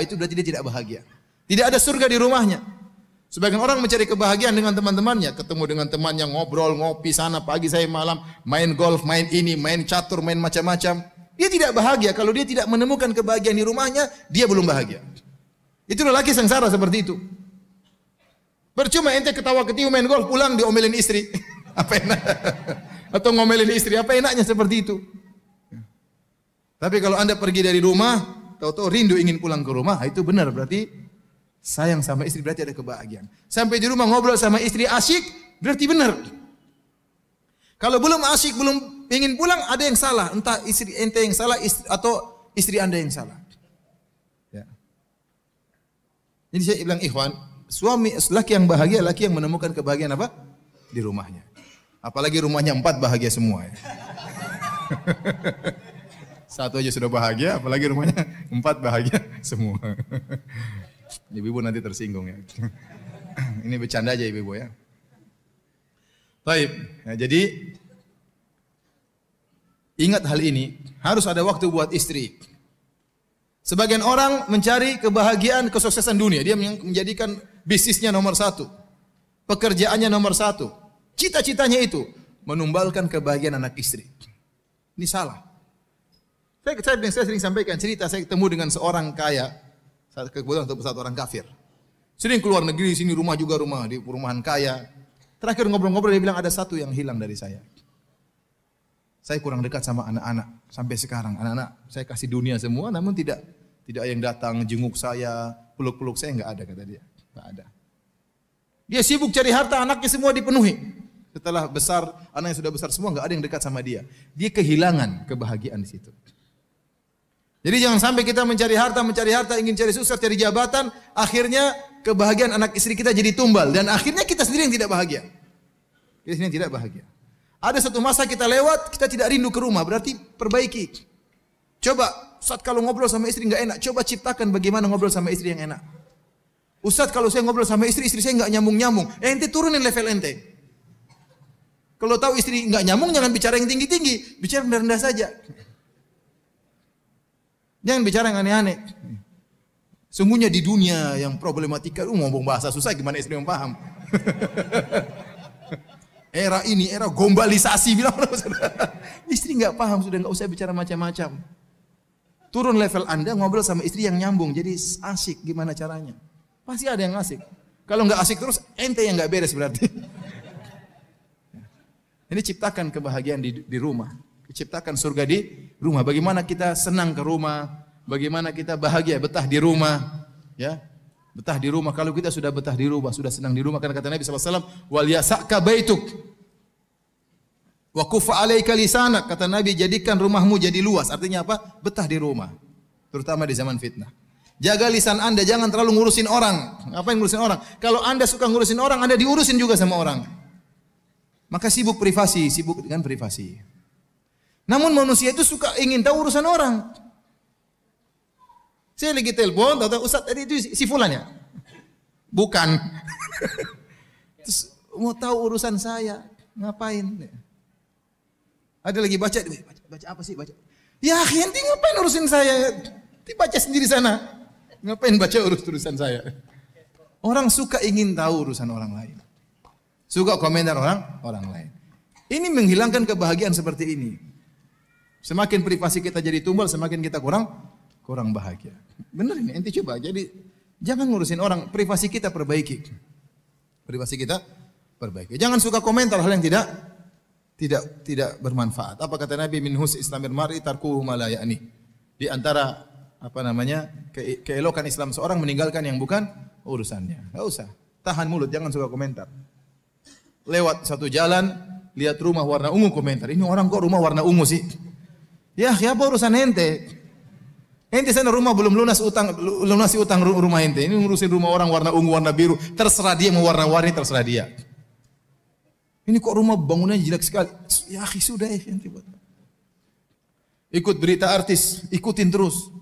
itu berarti dia tidak bahagia. Tidak ada surga di rumahnya. Sebagian orang mencari kebahagiaan dengan teman-temannya, ketemu dengan temannya, ngobrol, ngopi sana pagi saya malam, main golf, main ini, main catur, main macam-macam. Dia tidak bahagia. Kalau dia tidak menemukan kebahagiaan di rumahnya, dia belum bahagia. Itu lelaki sengsara seperti itu. Percuma ente ketawa-ketiwi main golf, pulang diomelin istri. Apa enak? Atau ngomelin istri, apa enaknya seperti itu? Tapi kalau Anda pergi dari rumah, tahu-tahu rindu ingin pulang ke rumah, itu benar, berarti sayang sama istri, berarti ada kebahagiaan. Sampai di rumah ngobrol sama istri asyik, berarti benar. Kalau belum asyik, belum ingin pulang, ada yang salah. Entah istri ente yang salah atau istri Anda yang salah. Ya. Jadi saya bilang ikhwan, suami laki yang bahagia, laki yang menemukan kebahagiaan apa? Di rumahnya. Apalagi rumahnya 4 bahagia semua. Ya. Satu aja sudah bahagia, apalagi rumahnya 4 bahagia semua. Ibu-ibu nanti tersinggung ya. Ini bercanda aja ibu-ibu ya. Baik, ya, jadi ingat hal ini, harus ada waktu buat istri. Sebagian orang mencari kebahagiaan, kesuksesan dunia, dia menjadikan bisnisnya nomor 1, pekerjaannya nomor 1, cita-citanya itu menumbalkan kebahagiaan anak istri. Ini salah. Saya sering sampaikan cerita, saya ketemu dengan seorang kaya, kebetulan satu orang kafir. Sering keluar negeri, sini rumah juga rumah, di perumahan kaya. Terakhir ngobrol-ngobrol dia bilang ada satu yang hilang dari saya. Saya kurang dekat sama anak-anak sampai sekarang. Anak-anak saya kasih dunia semua, namun tidak ada yang datang jenguk saya, peluk-peluk saya enggak ada kata dia. Enggak ada. Dia sibuk cari harta, anaknya semua dipenuhi. Setelah besar, anaknya sudah besar semua, enggak ada yang dekat sama dia. Dia kehilangan kebahagiaan di situ. Jadi jangan sampai kita mencari harta, ingin cari sukses, cari jabatan, akhirnya kebahagiaan anak istri kita jadi tumbal dan akhirnya kita sendiri yang tidak bahagia. Kita sendiri yang tidak bahagia. Ada satu masa kita lewat, kita tidak rindu ke rumah, berarti perbaiki. Coba, Ustaz kalau ngobrol sama istri enggak enak, coba ciptakan bagaimana ngobrol sama istri yang enak. Ustaz kalau saya ngobrol sama istri saya enggak nyambung-nyambung. Ente turunin level ente. Kalau tahu istri enggak nyambung, jangan bicara yang tinggi-tinggi, bicara rendah-rendah saja. Jangan bicara yang aneh-aneh. Sungguhnya di dunia yang problematika, ngomong bahasa susah gimana istri yang paham. Era ini era globalisasi bilang istri enggak paham sudah enggak usah bicara macam-macam. Turun level Anda ngobrol sama istri yang nyambung, jadi asik gimana caranya? Pasti ada yang asik. Kalau enggak asik terus ente yang enggak beres berarti. Ini ciptakan kebahagiaan di rumah. Ciptakan surga di rumah. Bagaimana kita senang ke rumah, bagaimana kita bahagia betah di rumah, ya. Betah di rumah. Kalau kita sudah betah di rumah, sudah senang di rumah, karena kata Nabi SAW, wal yasaka baituk wa kufa alaika lisanak. Kata Nabi, jadikan rumahmu jadi luas. Artinya apa? Betah di rumah. Terutama di zaman fitnah. Jaga lisan Anda, jangan terlalu ngurusin orang. Ngapain ngurusin orang? Kalau Anda suka ngurusin orang, Anda diurusin juga sama orang. Maka sibuk privasi, sibuk dengan privasi. Namun manusia itu suka ingin tahu urusan orang. Saya lagi telepon, tahu Ustaz tadi itu si fulan ya? Bukan. Terus mau tahu urusan saya, ngapain? Ada lagi baca apa sih baca? Ya, ente ngapain urusin saya? Baca sendiri sana. Ngapain baca urusan saya? Orang suka ingin tahu urusan orang lain. Suka komentar orang lain. Ini menghilangkan kebahagiaan seperti ini. Semakin privasi kita jadi tumbal, semakin kita kurang bahagia. Benar ini, ente coba. Jadi jangan ngurusin orang, privasi kita perbaiki. Privasi kita perbaiki. Jangan suka komentar hal yang tidak bermanfaat. Apa kata Nabi, min husni islamil mar'i tarkuhu ma la ya'ni. Di antara keelokan Islam seorang meninggalkan yang bukan urusannya. Enggak usah. Tahan mulut, jangan suka komentar. Lewat satu jalan, lihat rumah warna ungu, komentar. Ini orang kok rumah warna ungu sih? Ya, apa urusan ente? Ente sana rumah belum lunasi utang rumah ente. Ini ngurusin rumah orang warna ungu, warna biru. Terserah dia mau warna-warni, terserah dia. Ini kok rumah bangunannya jelek sekali. Ya, sudah ente buat. Ikut berita artis, ikutin terus.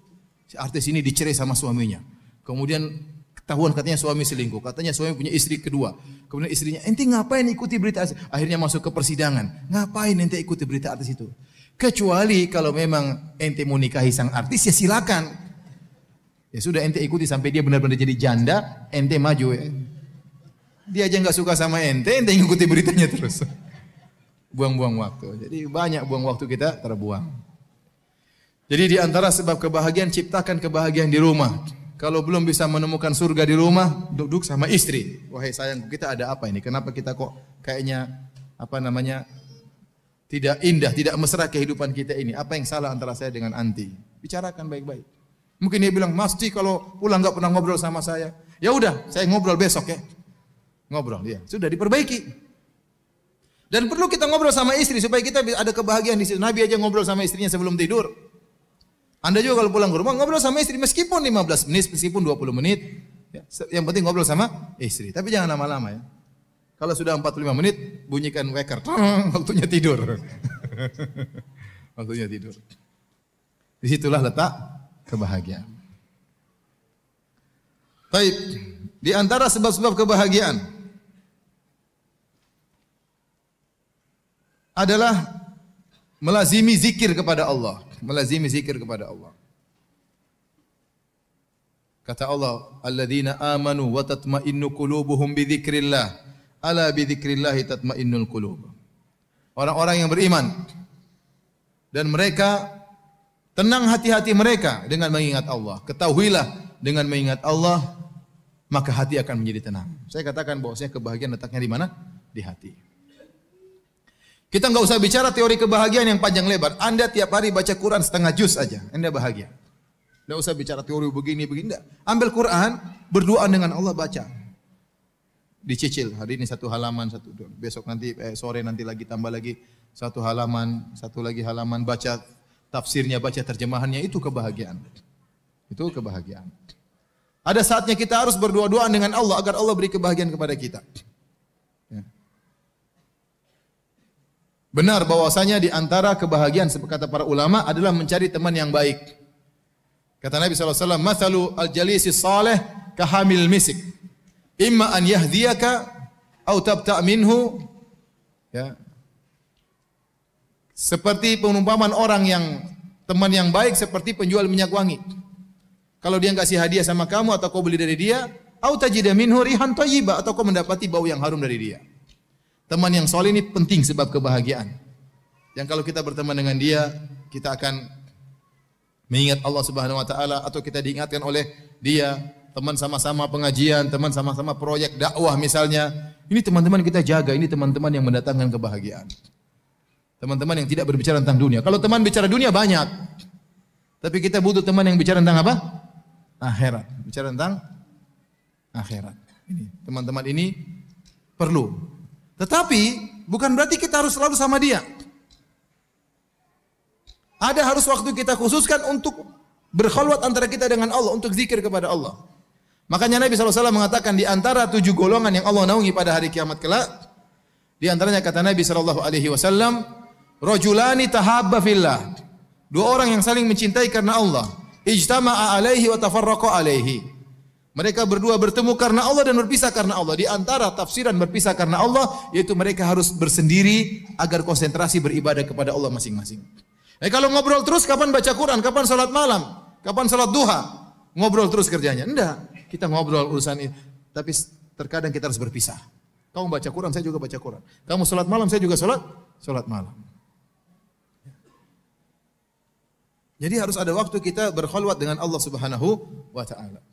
Si artis ini dicerai sama suaminya. Kemudian ketahuan katanya suami selingkuh. Katanya suami punya istri kedua. Kemudian istrinya, ente ngapain ikuti berita artis? Akhirnya masuk ke persidangan. Ngapain ente ikuti berita artis itu? Kecuali kalau memang ente mau nikahi sang artis, ya silakan. Ya sudah ente ikuti sampai dia benar-benar jadi janda, ente maju. Dia aja nggak suka sama ente ngikuti beritanya terus. Buang-buang waktu. Jadi banyak buang waktu kita terbuang. Jadi di antara sebab kebahagiaan, ciptakan kebahagiaan di rumah. Kalau belum bisa menemukan surga di rumah, duduk sama istri. Wahai sayangku, kita ada apa ini? Kenapa kita kok kayaknya tidak indah, tidak mesra kehidupan kita ini? Apa yang salah antara saya dengan anti? Bicarakan baik-baik. Mungkin dia bilang, Mas Ti kalau pulang nggak pernah ngobrol sama saya. Ya udah, saya ngobrol besok ya. Ngobrol, ya sudah diperbaiki. Dan perlu kita ngobrol sama istri supaya kita ada kebahagiaan di situ. Nabi aja ngobrol sama istrinya sebelum tidur. Anda juga kalau pulang ke rumah ngobrol sama istri meskipun 15 menit, meskipun 20 menit. Ya, yang penting ngobrol sama istri. Tapi jangan lama-lama ya. Kalau sudah 45 menit, bunyikan wecker. Waktunya tidur. Waktunya tidur. Disitulah letak kebahagiaan. Baik. Di antara sebab-sebab kebahagiaan adalah melazimi zikir kepada Allah. Melazimi zikir kepada Allah. Kata Allah, alladzina amanu wa tatma'innu qulubuhum bi dzikrillah. Ala bi dzikrillah tatma'innul qulub. Orang-orang yang beriman dan mereka tenang hati-hati mereka dengan mengingat Allah. Ketahuilah dengan mengingat Allah maka hati akan menjadi tenang. Saya katakan bahwasanya kebahagiaan letaknya di mana? Di hati. Kita enggak usah bicara teori kebahagiaan yang panjang lebar. Anda tiap hari baca Quran setengah juz aja, Anda bahagia. Tidak usah bicara teori begini. Tidak. Ambil Quran, berdoa dengan Allah, baca. Dicicil. Hari ini 1 halaman, besok nanti sore nanti lagi tambah lagi 1 halaman, 1 lagi halaman, baca tafsirnya, baca terjemahannya. Itu kebahagiaan. Itu kebahagiaan. Ada saatnya kita harus berdoa-doa dengan Allah agar Allah beri kebahagiaan kepada kita. Ya. Benar bahwasanya di antara kebahagiaan kata para ulama adalah mencari teman yang baik. Kata Nabi SAW, "Mathalu al-jalisi salih kahamil misik. Imma an yahdiyaka atau tabta' minhu." Ya. Seperti perumpamaan orang yang teman yang baik seperti penjual minyak wangi. Kalau dia kasih hadiah sama kamu atau kau beli dari dia, atau tajida minhu rihan thayyibah, atau kau mendapati bau yang harum dari dia. Teman yang soleh ini penting sebab kebahagiaan. Yang kalau kita berteman dengan dia, kita akan mengingat Allah Subhanahu wa taala, atau kita diingatkan oleh dia, teman sama-sama pengajian, teman sama-sama proyek dakwah misalnya. Ini teman-teman kita jaga, ini teman-teman yang mendatangkan kebahagiaan. Teman-teman yang tidak berbicara tentang dunia. Kalau teman bicara dunia banyak. Tapi kita butuh teman yang bicara tentang apa? Akhirat. Bicara tentang akhirat. Ini, teman-teman ini perlu. Tetapi bukan berarti kita harus selalu sama dia. Ada harus waktu kita khususkan untuk berkhalwat antara kita dengan Allah, untuk zikir kepada Allah. Makanya Nabi SAW mengatakan di antara 7 golongan yang Allah naungi pada hari kiamat kelak, di antaranya kata Nabi SAW, rajulani tahabba fillah. 2 orang yang saling mencintai karena Allah. Ijtama'a alaihi wa tafarraqa alaihi. Mereka berdua bertemu karena Allah dan berpisah karena Allah. Di antara tafsiran berpisah karena Allah, yaitu mereka harus bersendiri agar konsentrasi beribadah kepada Allah masing-masing. Kalau ngobrol terus, kapan baca Quran, kapan salat malam, kapan salat duha, ngobrol terus kerjanya. Enggak, kita ngobrol urusan ini. Tapi terkadang kita harus berpisah. Kamu baca Quran, saya juga baca Quran. Kamu salat malam, saya juga salat malam. Jadi harus ada waktu kita berkhalwat dengan Allah Subhanahu wa taala.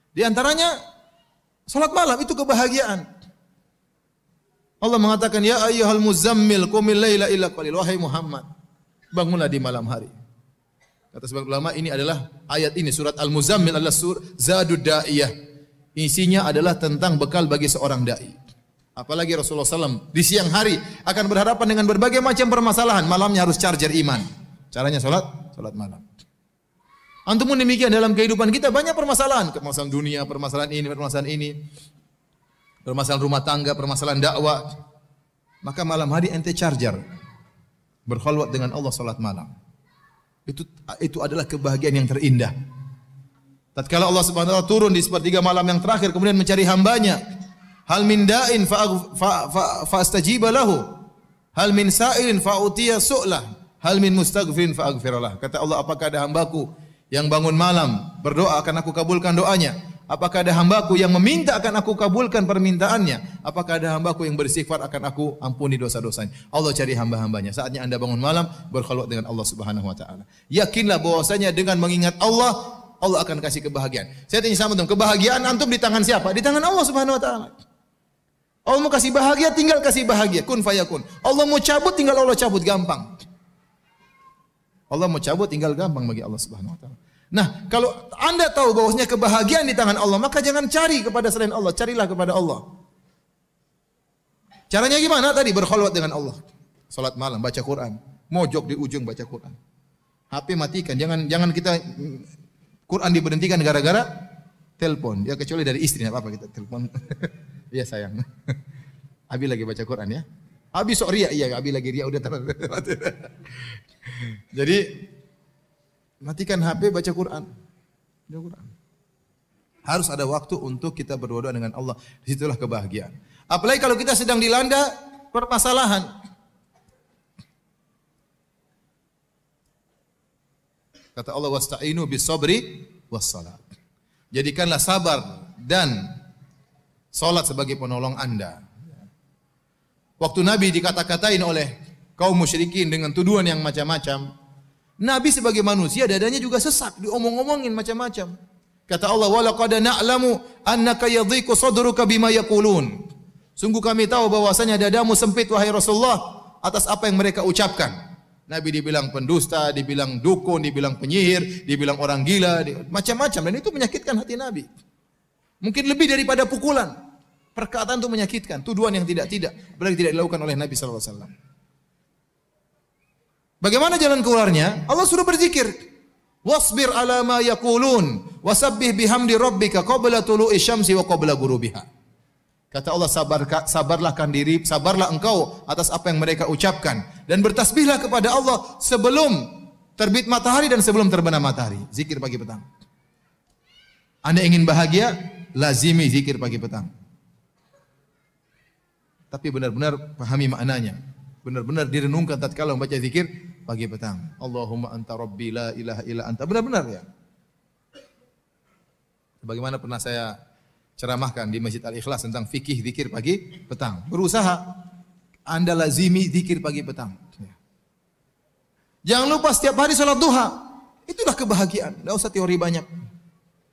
Di antaranya salat malam itu kebahagiaan. Allah mengatakan, ya ayyuhal muzammil qumil laila illa qalil, wahai Muhammad, bangunlah di malam hari. Kata sebagian ulama, ini adalah ayat ini surat Al-Muzammil adalah Zadud Da'iyah. Isinya adalah tentang bekal bagi seorang dai. Apalagi Rasulullah SAW di siang hari akan berhadapan dengan berbagai macam permasalahan, malamnya harus charger iman. Caranya salat malam. Antum pun demikian, dalam kehidupan kita banyak permasalahan dunia, permasalahan ini, permasalahan rumah tangga, permasalahan dakwah. Maka malam hari ente charger, berkhalwat dengan Allah, salat malam. Itu adalah kebahagiaan yang terindah. Tatkala Allah Subhanahu wa taala turun di sepertiga malam yang terakhir kemudian mencari hambanya. Hal min da'in fa astajiba lahu. Hal min sa'ilin fa utiya su'lah. Hal min mustaghfirin fa aghfirlah. Kata Allah, apakah ada hambaku yang bangun malam berdoa akan aku kabulkan doanya? Apakah ada hambaku yang meminta akan aku kabulkan permintaannya? Apakah ada hambaku yang beristighfar akan aku ampuni dosa-dosanya? Allah cari hamba-hambanya. Saatnya anda bangun malam berkhalwat dengan Allah Subhanahu wa taala. Yakinlah bahwasanya dengan mengingat Allah, Allah akan kasih kebahagiaan. Saya tanya sama teman, kebahagiaan antum di tangan siapa? Di tangan Allah Subhanahu wa taala. Allah mau kasih bahagia, tinggal kasih bahagia. Kun fayakun. Allah mau cabut, tinggal Allah cabut, gampang. Allah mau cabut, tinggal gampang bagi Allah Subhanahu wa taala. Nah, kalau anda tahu bahwasanya kebahagiaan di tangan Allah, maka jangan cari kepada selain Allah, carilah kepada Allah. Caranya gimana tadi? Berkhalwat dengan Allah. Salat malam, baca Quran. Mojok di ujung baca Quran. HP matikan, jangan kita Quran diberhentikan gara-gara telepon. Ya kecuali dari istri, enggak apa-apa kita telepon. Iya sayang. Abi lagi baca Quran ya. Abi sok ria, iya Abi lagi ria udah terlalu. Jadi matikan HP, baca Quran. Harus ada waktu untuk kita berdoa dengan Allah. Disitulah kebahagiaan. Apalagi kalau kita sedang dilanda permasalahan. Kata Allah, wasta'inu bis-sabri was-salat. Jadikanlah sabar dan salat sebagai penolong anda. Waktu Nabi dikata-katain oleh kaum musyrikin dengan tuduhan yang macam-macam, Nabi sebagai manusia dadanya juga sesak, diomong-omongin macam-macam. Kata Allah, wa laqad na'lamu annaka yadhiqu sadruka bima yaqulun. Sungguh kami tahu bahwasanya dadamu sempit wahai Rasulullah atas apa yang mereka ucapkan. Nabi dibilang pendusta, dibilang dukun, dibilang penyihir, dibilang orang gila, macam-macam. Dan itu menyakitkan hati Nabi. Mungkin lebih daripada pukulan. Perkataan itu menyakitkan. Tuduhan yang tidak-tidak. Apalagi tidak dilakukan oleh Nabi SAW. Bagaimana jalan keluarnya? Allah suruh berzikir. Wasbir ala ma yaqulun wasabbih bihamdi rabbika qabla tulu'i syamsi wa qabla ghurubiha. Kata Allah, sabarlah engkau atas apa yang mereka ucapkan dan bertasbihlah kepada Allah sebelum terbit matahari dan sebelum terbenam matahari. Zikir pagi petang. Anda ingin bahagia, lazimi zikir pagi petang. Tapi benar-benar pahami maknanya. Benar-benar direnungkan tatkala membaca zikir pagi petang. Allahumma anta rabbi la ilaha illa anta. Benar-benar ya. Bagaimana pernah saya ceramahkan di Masjid Al-Ikhlas tentang fikih zikir pagi petang. Berusaha Anda lazimi zikir pagi petang. Jangan lupa setiap hari salat duha. Itulah kebahagiaan. Tidak usah teori banyak.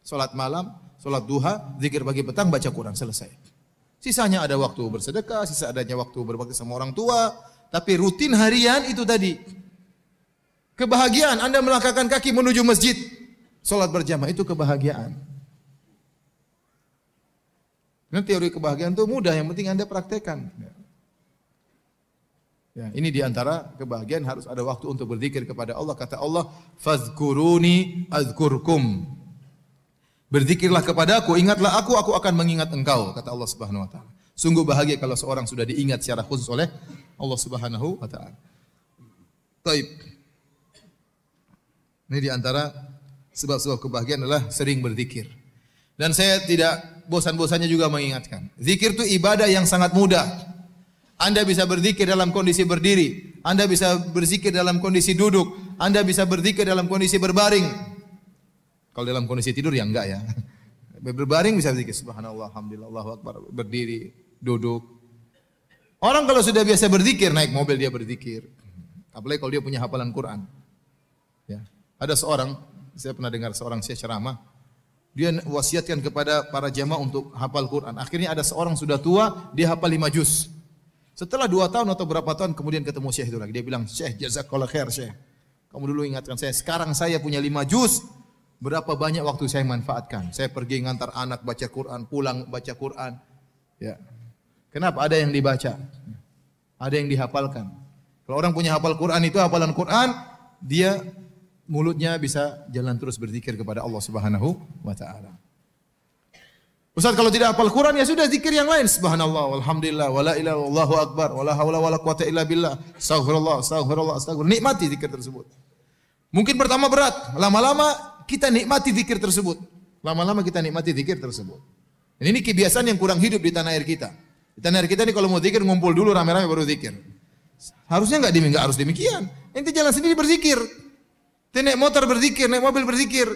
Salat malam, salat duha, zikir pagi petang, baca Quran, selesai. Sisanya ada waktu bersedekah, sisa adanya waktu berbakti sama orang tua. Tapi rutin harian itu tadi. Kebahagiaan Anda melangkahkan kaki menuju masjid, salat berjamaah, itu kebahagiaan. Nah, teori kebahagiaan itu mudah, yang penting Anda praktekkan. Ya, ini diantara kebahagiaan, harus ada waktu untuk berzikir kepada Allah. Kata Allah, fazkuruni azkurkum. Berzikirlah kepadaku, ingatlah aku akan mengingat engkau. Kata Allah Subhanahu Wa Taala. Sungguh bahagia kalau seorang sudah diingat secara khusus oleh Allah Subhanahu Wa Taala. Taib. Ini diantara sebab-sebab kebahagiaan adalah sering berzikir. Dan saya tidak bosan-bosannya juga mengingatkan. Zikir itu ibadah yang sangat mudah. Anda bisa berzikir dalam kondisi berdiri. Anda bisa berzikir dalam kondisi duduk. Anda bisa berzikir dalam kondisi berbaring. Kalau dalam kondisi tidur ya enggak ya. Berbaring bisa berzikir. Subhanallah, alhamdulillah, Allahu akbar. Berdiri, duduk. Orang kalau sudah biasa berzikir, naik mobil dia berzikir. Apalagi kalau dia punya hafalan Quran. Ya. Ada seorang, saya pernah dengar seorang ceramah. Dia wasiatkan kepada para jamaah untuk hafal Quran. Akhirnya ada seorang sudah tua, dia hafal 5 juz. Setelah 2 tahun atau berapa tahun kemudian ketemu Syekh itu lagi. Dia bilang, Syekh, jazakallah khair Syekh. Kamu dulu ingatkan saya, sekarang saya punya 5 juz. Berapa banyak waktu saya manfaatkan. Saya pergi ngantar anak baca Quran, pulang baca Quran. Ya. Kenapa? Ada yang dibaca. Ada yang dihafalkan. Kalau orang punya hafal Quran itu, hafalan Quran, dia mulutnya bisa jalan terus berzikir kepada Allah Subhanahu wa taala. Ustaz, kalau tidak hafal Quran ya sudah zikir yang lain. Subhanallah, walhamdulillah, wala ilaha illallah, Allahu akbar, wala haula wala quwata illa billah. Astaghfirullah, astaghfirullah, astaghfirullah. Nikmati zikir tersebut. Mungkin pertama berat, lama-lama kita nikmati zikir tersebut. Lama-lama kita nikmati zikir tersebut. Dan ini kebiasaan yang kurang hidup di tanah air kita. Di tanah air kita ini kalau mau zikir ngumpul dulu rame-rame baru zikir. Harusnya enggak harus demikian. Ente jalan sendiri berzikir. Naik motor berzikir, naik mobil berzikir.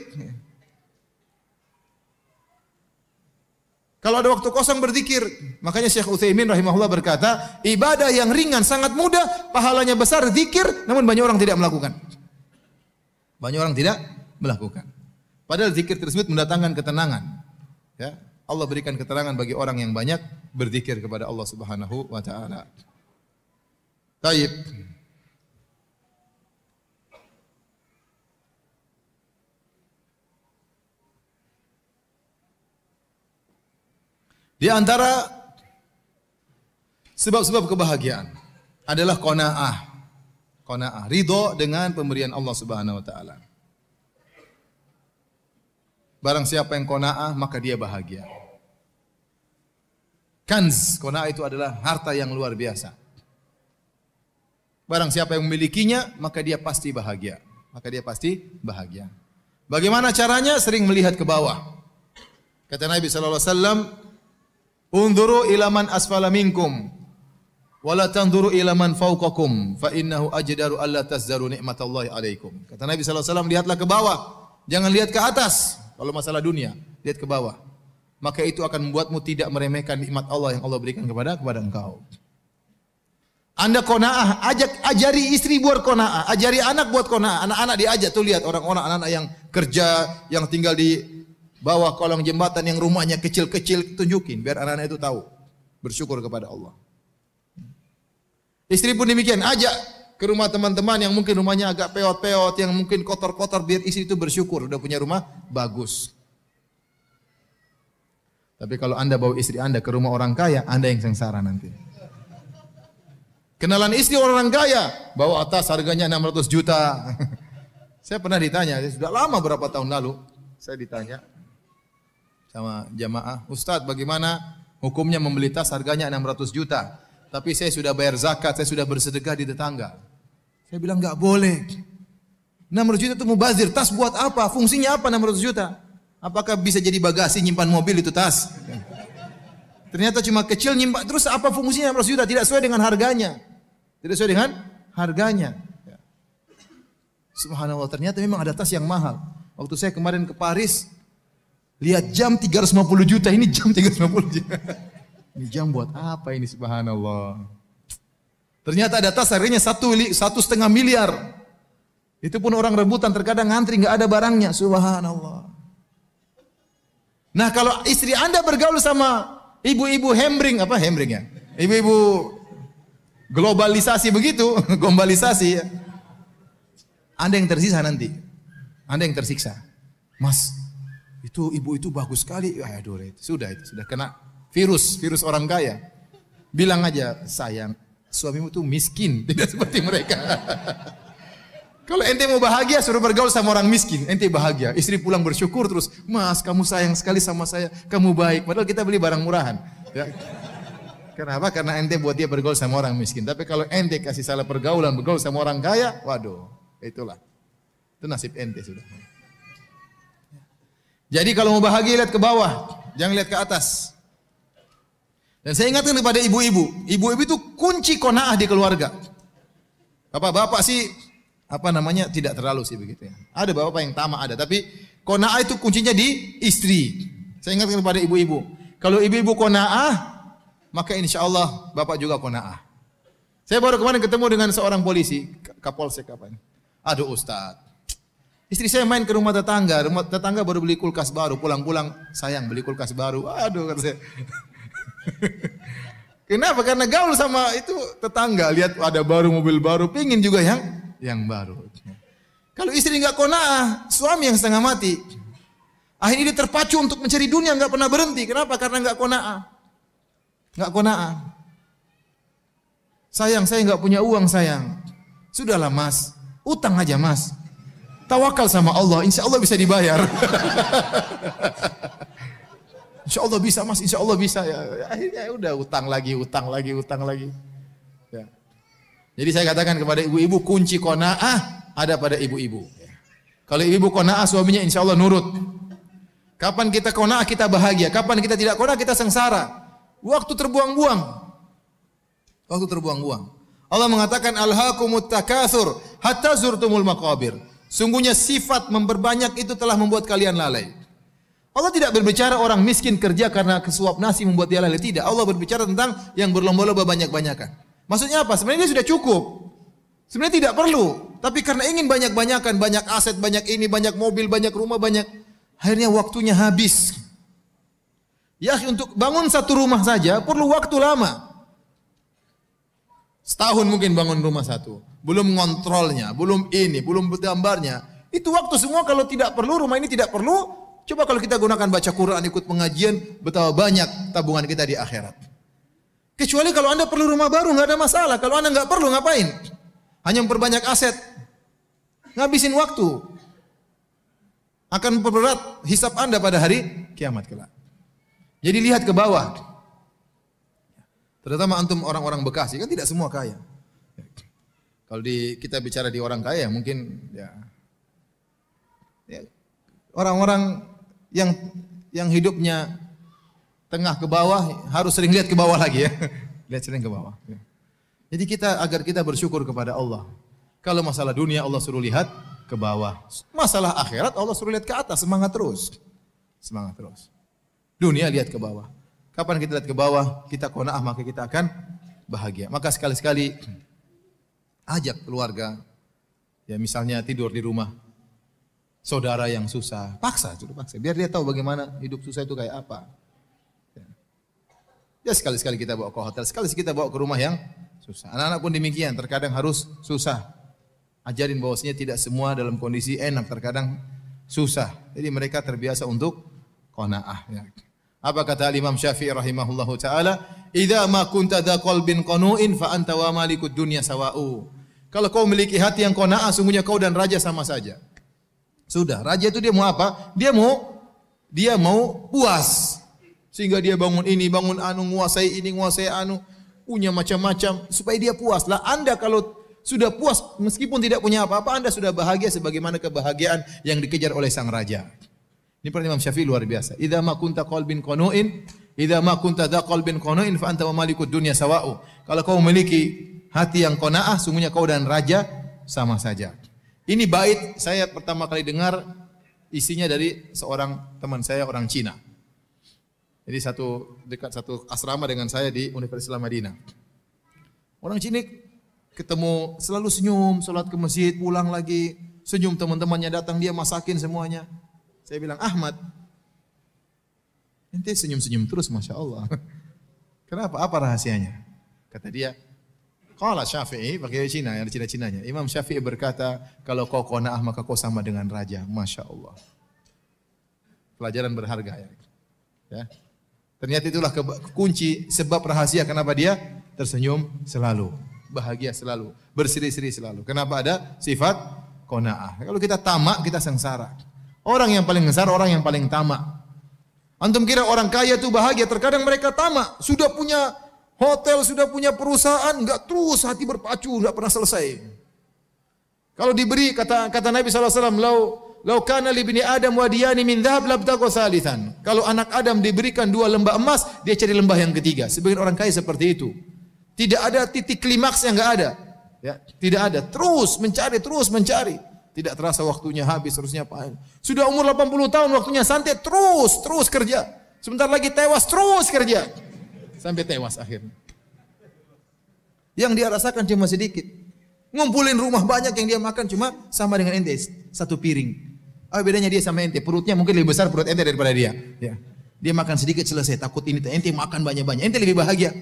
Kalau ada waktu kosong berzikir. Makanya Syekh Utsaimin rahimahullah berkata, ibadah yang ringan sangat mudah, pahalanya besar, zikir, namun banyak orang tidak melakukan. Banyak orang tidak melakukan. Padahal zikir tersebut mendatangkan ketenangan. Ya, Allah berikan keterangan bagi orang yang banyak berzikir kepada Allah Subhanahu wa taala. Baik. Di antara sebab-sebab kebahagiaan adalah qanaah. Qanaah, ridho dengan pemberian Allah Subhanahu wa taala. Barang siapa yang qanaah maka dia bahagia. Kanz, qanaah itu adalah harta yang luar biasa. Barang siapa yang memilikinya maka dia pasti bahagia. Maka dia pasti bahagia. Bagaimana caranya? Sering melihat ke bawah. Kata Nabi sallallahu alaihi wasallam, "Unzuru ila man asfala minkum wa la tanzuru ila man fawqakum fa innahu ajdaru alla tazdaru nikmatallahi alaikum." Kata Nabi sallallahu alaihi wasallam, lihatlah ke bawah, jangan lihat ke atas. Kalau masalah dunia, lihat ke bawah. Maka itu akan membuatmu tidak meremehkan nikmat Allah yang Allah berikan kepada engkau. Anda qanaah, ajari istri buat qanaah, ajari anak buat qanaah. Anak-anak diajak tuh, lihat orang-orang anak-anak yang kerja, yang tinggal di bawah kolong jembatan, yang rumahnya kecil-kecil, tunjukin biar anak-anak itu tahu bersyukur kepada Allah. Istri pun demikian, ajak ke rumah teman-teman yang mungkin rumahnya agak peot-peot, yang mungkin kotor-kotor, biar istri itu bersyukur udah punya rumah bagus. Tapi kalau Anda bawa istri Anda ke rumah orang kaya, Anda yang sengsara nanti. Kenalan istri orang kaya, bawa tas harganya 600 juta. Saya pernah ditanya, sudah lama berapa tahun lalu, saya ditanya sama jamaah, Ustadz bagaimana hukumnya membeli tas harganya 600 juta? Tapi saya sudah bayar zakat, saya sudah bersedekah di tetangga. Saya bilang enggak boleh. 600 juta itu mubazir, tas buat apa? Fungsinya apa 600 juta? Apakah bisa jadi bagasi nyimpan mobil itu tas? Ternyata cuma kecil nyimpan, terus apa fungsinya 600 juta? Tidak sesuai dengan harganya. Tidak sesuai dengan harganya. Subhanallah, ternyata memang ada tas yang mahal. Waktu saya kemarin ke Paris, lihat jam 350 juta, ini jam 350 juta. Ini jam buat apa ini, subhanallah. Ternyata ada tas harganya 1,5 miliar. Itu pun orang rebutan, terkadang ngantri nggak ada barangnya, subhanallah. Nah, kalau istri Anda bergaul sama ibu-ibu hembring, apa hembring ya? Ibu-ibu globalisasi begitu, globalisasi ya. Anda yang tersisa nanti. Anda yang tersiksa. Mas, itu ibu itu bagus sekali. Aduh, sudah kena virus orang kaya. Bilang aja, sayang, suamimu tuh miskin, tidak seperti mereka. Kalau ente mau bahagia, suruh bergaul sama orang miskin, ente bahagia. Istri pulang bersyukur terus, Mas, kamu sayang sekali sama saya, kamu baik. Padahal kita beli barang murahan. Ya. Kenapa? Karena ente buat dia bergaul sama orang miskin. Tapi kalau ente kasih salah pergaulan, bergaul sama orang kaya, waduh, itulah. Itu nasib ente sudah. Jadi kalau mau bahagia, lihat ke bawah, jangan lihat ke atas. Dan saya ingatkan kepada ibu-ibu, ibu-ibu itu kunci qanaah di keluarga. Bapak-bapak sih tidak terlalu sih begitu ya. Ada bapak yang tamak ada, tapi qanaah itu kuncinya di istri. Saya ingatkan kepada ibu-ibu, kalau ibu-ibu qanaah, maka insya Allah bapak juga qanaah. Saya baru kemarin ketemu dengan seorang polisi, Kapolsek apa ini. Aduh Ustaz, istri saya main ke rumah tetangga baru beli kulkas baru, pulang-pulang sayang beli kulkas baru. Aduh kata saya. Kenapa? Karena gaul sama itu tetangga, lihat ada baru mobil baru, pingin juga yang baru. Kalau istri nggak qanaah, suami yang setengah mati. Akhirnya dia terpacu untuk mencari dunia, nggak pernah berhenti. Kenapa? Karena nggak qanaah. Nggak qanaah. Sayang, saya nggak punya uang sayang. Sudahlah mas, utang aja mas. Tawakal sama Allah, insya Allah bisa dibayar. Insya Allah bisa mas, insya Allah bisa ya. Akhirnya udah utang lagi. Ya. Jadi saya katakan kepada ibu-ibu, kunci qanaah ada pada ibu-ibu. Kalau ibu qanaah, suaminya insya Allah nurut. Kapan kita qanaah kita bahagia, kapan kita tidak qanaah kita sengsara. Waktu terbuang-buang. Allah mengatakan alhaakumut takatsur hatta zurtumul maqabir. Sungguhnya sifat memperbanyak itu telah membuat kalian lalai. Allah tidak berbicara orang miskin kerja karena kesuap nasi membuat dia lalai. Tidak. Allah berbicara tentang yang berlomba-lomba banyak-banyakan. Maksudnya apa? Sebenarnya dia sudah cukup. Sebenarnya tidak perlu. Tapi karena ingin banyak-banyakan, banyak aset, banyak ini, banyak mobil, banyak rumah, banyak. Akhirnya waktunya habis. Ya, untuk bangun satu rumah saja perlu waktu lama. Setahun mungkin bangun rumah satu. Belum ngontrolnya, belum ini, belum gambarnya. Itu waktu semua kalau tidak perlu, rumah ini tidak perlu. Coba kalau kita gunakan baca Quran, ikut pengajian, betapa banyak tabungan kita di akhirat. Kecuali kalau Anda perlu rumah baru, nggak ada masalah. Kalau Anda nggak perlu, ngapain? Hanya memperbanyak aset. Ngabisin waktu. Akan memperberat hisab Anda pada hari kiamat kelak. Jadi lihat ke bawah. Terutama antum orang-orang Bekasi, kan tidak semua kaya. Kalau kita bicara di orang kaya, mungkin ya orang-orang yang hidupnya tengah ke bawah harus sering lihat ke bawah lagi ya. Lihat sering ke bawah. Jadi agar kita bersyukur kepada Allah. Kalau masalah dunia Allah suruh lihat ke bawah. Masalah akhirat Allah suruh lihat ke atas, semangat terus. Semangat terus. Dunia lihat ke bawah. Kapan kita lihat ke bawah, kita qanaah maka kita akan bahagia. Maka sekali-sekali ajak keluarga, ya misalnya tidur di rumah saudara yang susah, paksa, biar dia tahu bagaimana hidup susah itu kayak apa. Ya sekali-sekali kita bawa ke hotel, sekali kita bawa ke rumah yang susah. Anak-anak pun demikian, terkadang harus susah. Ajarin bahwasanya tidak semua dalam kondisi enak, terkadang susah. Jadi mereka terbiasa untuk qanaah. Ya. Apa kata Imam Syafi'i rahimahullahu taala? "Idza ma kunta dza qalbin qanu'in fa anta wa malikud dunya sawa'u." Kalau kau memiliki hati yang qanaah, sungguhnya kau dan raja sama saja. Sudah, raja itu dia mau apa? Dia mau puas. Sehingga dia bangun ini, bangun anu, nguasai ini, nguasai anu, punya macam-macam supaya dia puas. Lah Anda kalau sudah puas meskipun tidak punya apa-apa, Anda sudah bahagia sebagaimana kebahagiaan yang dikejar oleh sang raja. Ini perkataan Imam Syafi'i luar biasa. Idza ma kunta qalbin qanu'in, idza ma kunta dza qalbin qanu'in fa anta wa malikud dunya sawa'u. Kalau kau memiliki hati yang qanaah, sungguhnya kau dan raja sama saja. Ini bait saya pertama kali dengar, isinya dari seorang teman saya orang Cina. Jadi dekat satu asrama dengan saya di Universitas Islam Madinah. Orang Cina ketemu selalu senyum, salat ke masjid, pulang lagi, senyum, teman-temannya datang dia masakin semuanya. Saya bilang, "Ahmad, ente senyum-senyum terus, Masya Allah. Kenapa? Apa rahasianya?" Kata dia, qala Syafi'i, pakai Cina, yang Cina-Cinanya. Imam Syafi'i berkata, kalau kau qanaah maka kau sama dengan raja. Masya Allah. Pelajaran berharga ya. Ternyata itulah kunci sebab rahasia kenapa dia tersenyum selalu, bahagia selalu, berseri-seri selalu. Kenapa ada sifat qanaah? Kalau kita tamak, kita sengsara. Orang yang paling sengsara orang yang paling tamak. Antum kira orang kaya itu bahagia, terkadang mereka tamak, sudah punya hotel, sudah punya perusahaan, enggak terus hati berpacu, enggak pernah selesai. Kalau diberi kata Nabi SAW, "Lau kana li bani Adam wadiyani min dhahab labtagha salisan." Kalau anak Adam diberikan 2 lembah emas, dia cari lembah yang ketiga. Sebagian orang kaya seperti itu. Tidak ada titik klimaks yang enggak ada. Ya, tidak ada. Terus mencari. Tidak terasa waktunya habis, terusnya apa? Sudah umur 80 tahun, waktunya santai, terus kerja. Sebentar lagi tewas, terus kerja. Sampai tewas akhirnya. Yang dia rasakan cuma sedikit. Ngumpulin rumah banyak yang dia makan cuma sama dengan ente, 1 piring. Apa bedanya dia sama ente? Perutnya mungkin lebih besar perut ente daripada dia. Ya. Dia makan sedikit selesai, takut ini ente makan banyak-banyak. Ente lebih bahagia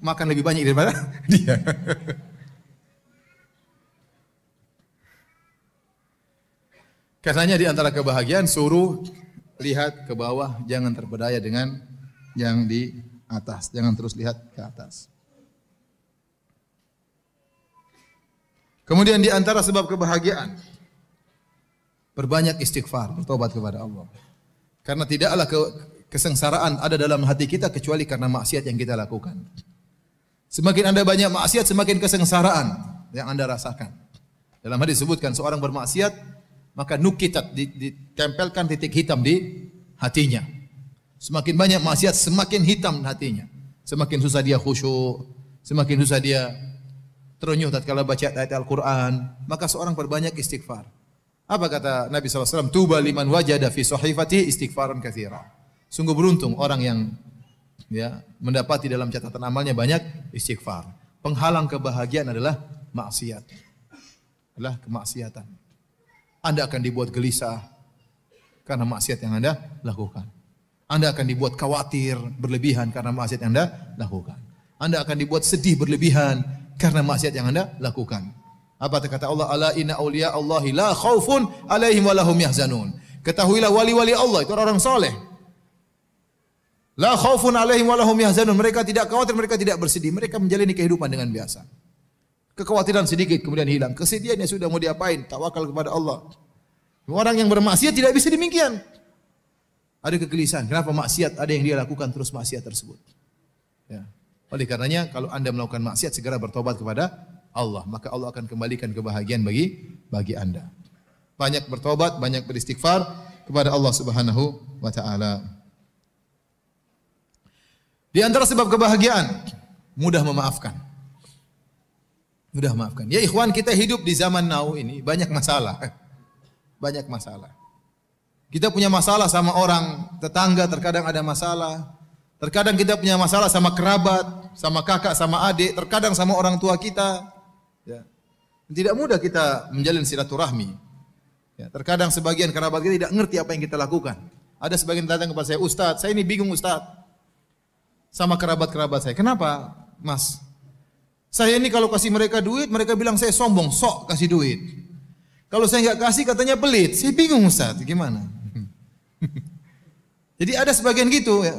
makan lebih banyak daripada dia. Karenanya di antara kebahagiaan suruh lihat ke bawah, jangan terpedaya dengan yang di atas. Jangan terus lihat ke atas. Kemudian di antara sebab kebahagiaan, berbanyak istighfar, bertobat kepada Allah. Karena tidaklah kesengsaraan ada dalam hati kita kecuali karena maksiat yang kita lakukan. Semakin Anda banyak maksiat, semakin kesengsaraan yang Anda rasakan. Dalam hadis disebutkan seorang bermaksiat, maka nukitat, ditempelkan titik hitam di hatinya. Semakin banyak maksiat, semakin hitam hatinya. Semakin susah dia khusyuk, semakin susah dia terenyuh tatkala baca ayat Al-Quran. Maka seorang perbanyak istighfar. Apa kata Nabi SAW? Tuba liman wajada fi sahifati istighfaran katsira. Sungguh beruntung orang yang mendapati dalam catatan amalnya banyak istighfar. Penghalang kebahagiaan adalah maksiat. Adalah kemaksiatan. Anda akan dibuat gelisah karena maksiat yang Anda lakukan. Anda akan dibuat khawatir berlebihan karena maksiat yang Anda lakukan. Anda akan dibuat sedih berlebihan karena maksiat yang Anda lakukan. Apa kata Allah? Ala inna awliya Allahi la khaufun alaihim wa lahum yahzanun. Ketahuilah wali-wali Allah itu orang soleh. La khaufun alaihim wa lahum yahzanun. Mereka tidak khawatir, mereka tidak bersedih. Mereka menjalani kehidupan dengan biasa. Kekhawatiran sedikit kemudian hilang. Kesedihannya sudah mau diapain? Tawakal kepada Allah. Orang yang bermaksiat tidak bisa demikian. Ada kegelisahan. Kenapa maksiat? Ada yang dia lakukan terus maksiat tersebut. Ya. Oleh karenanya kalau Anda melakukan maksiat segera bertobat kepada Allah, maka Allah akan kembalikan kebahagiaan bagi Anda. Banyak bertobat, banyak beristighfar kepada Allah Subhanahu wa taala. Di antara sebab kebahagiaan, mudah memaafkan. Mudah memaafkan. Ya ikhwan, kita hidup di zaman now ini banyak masalah. Banyak masalah. Kita punya masalah sama orang tetangga, terkadang ada masalah. Terkadang kita punya masalah sama kerabat, sama kakak, sama adik, terkadang sama orang tua kita. Ya. Tidak mudah kita menjalin silaturahmi. Ya. Terkadang sebagian kerabat kita tidak ngerti apa yang kita lakukan. Ada sebagian datang kepada saya, Ustaz, saya ini bingung Ustaz. Sama kerabat-kerabat saya. Kenapa, Mas? Saya ini kalau kasih mereka duit, mereka bilang saya sombong, sok kasih duit. Kalau saya nggak kasih katanya pelit. Saya bingung Ustaz, gimana? Jadi ada sebagian gitu ya.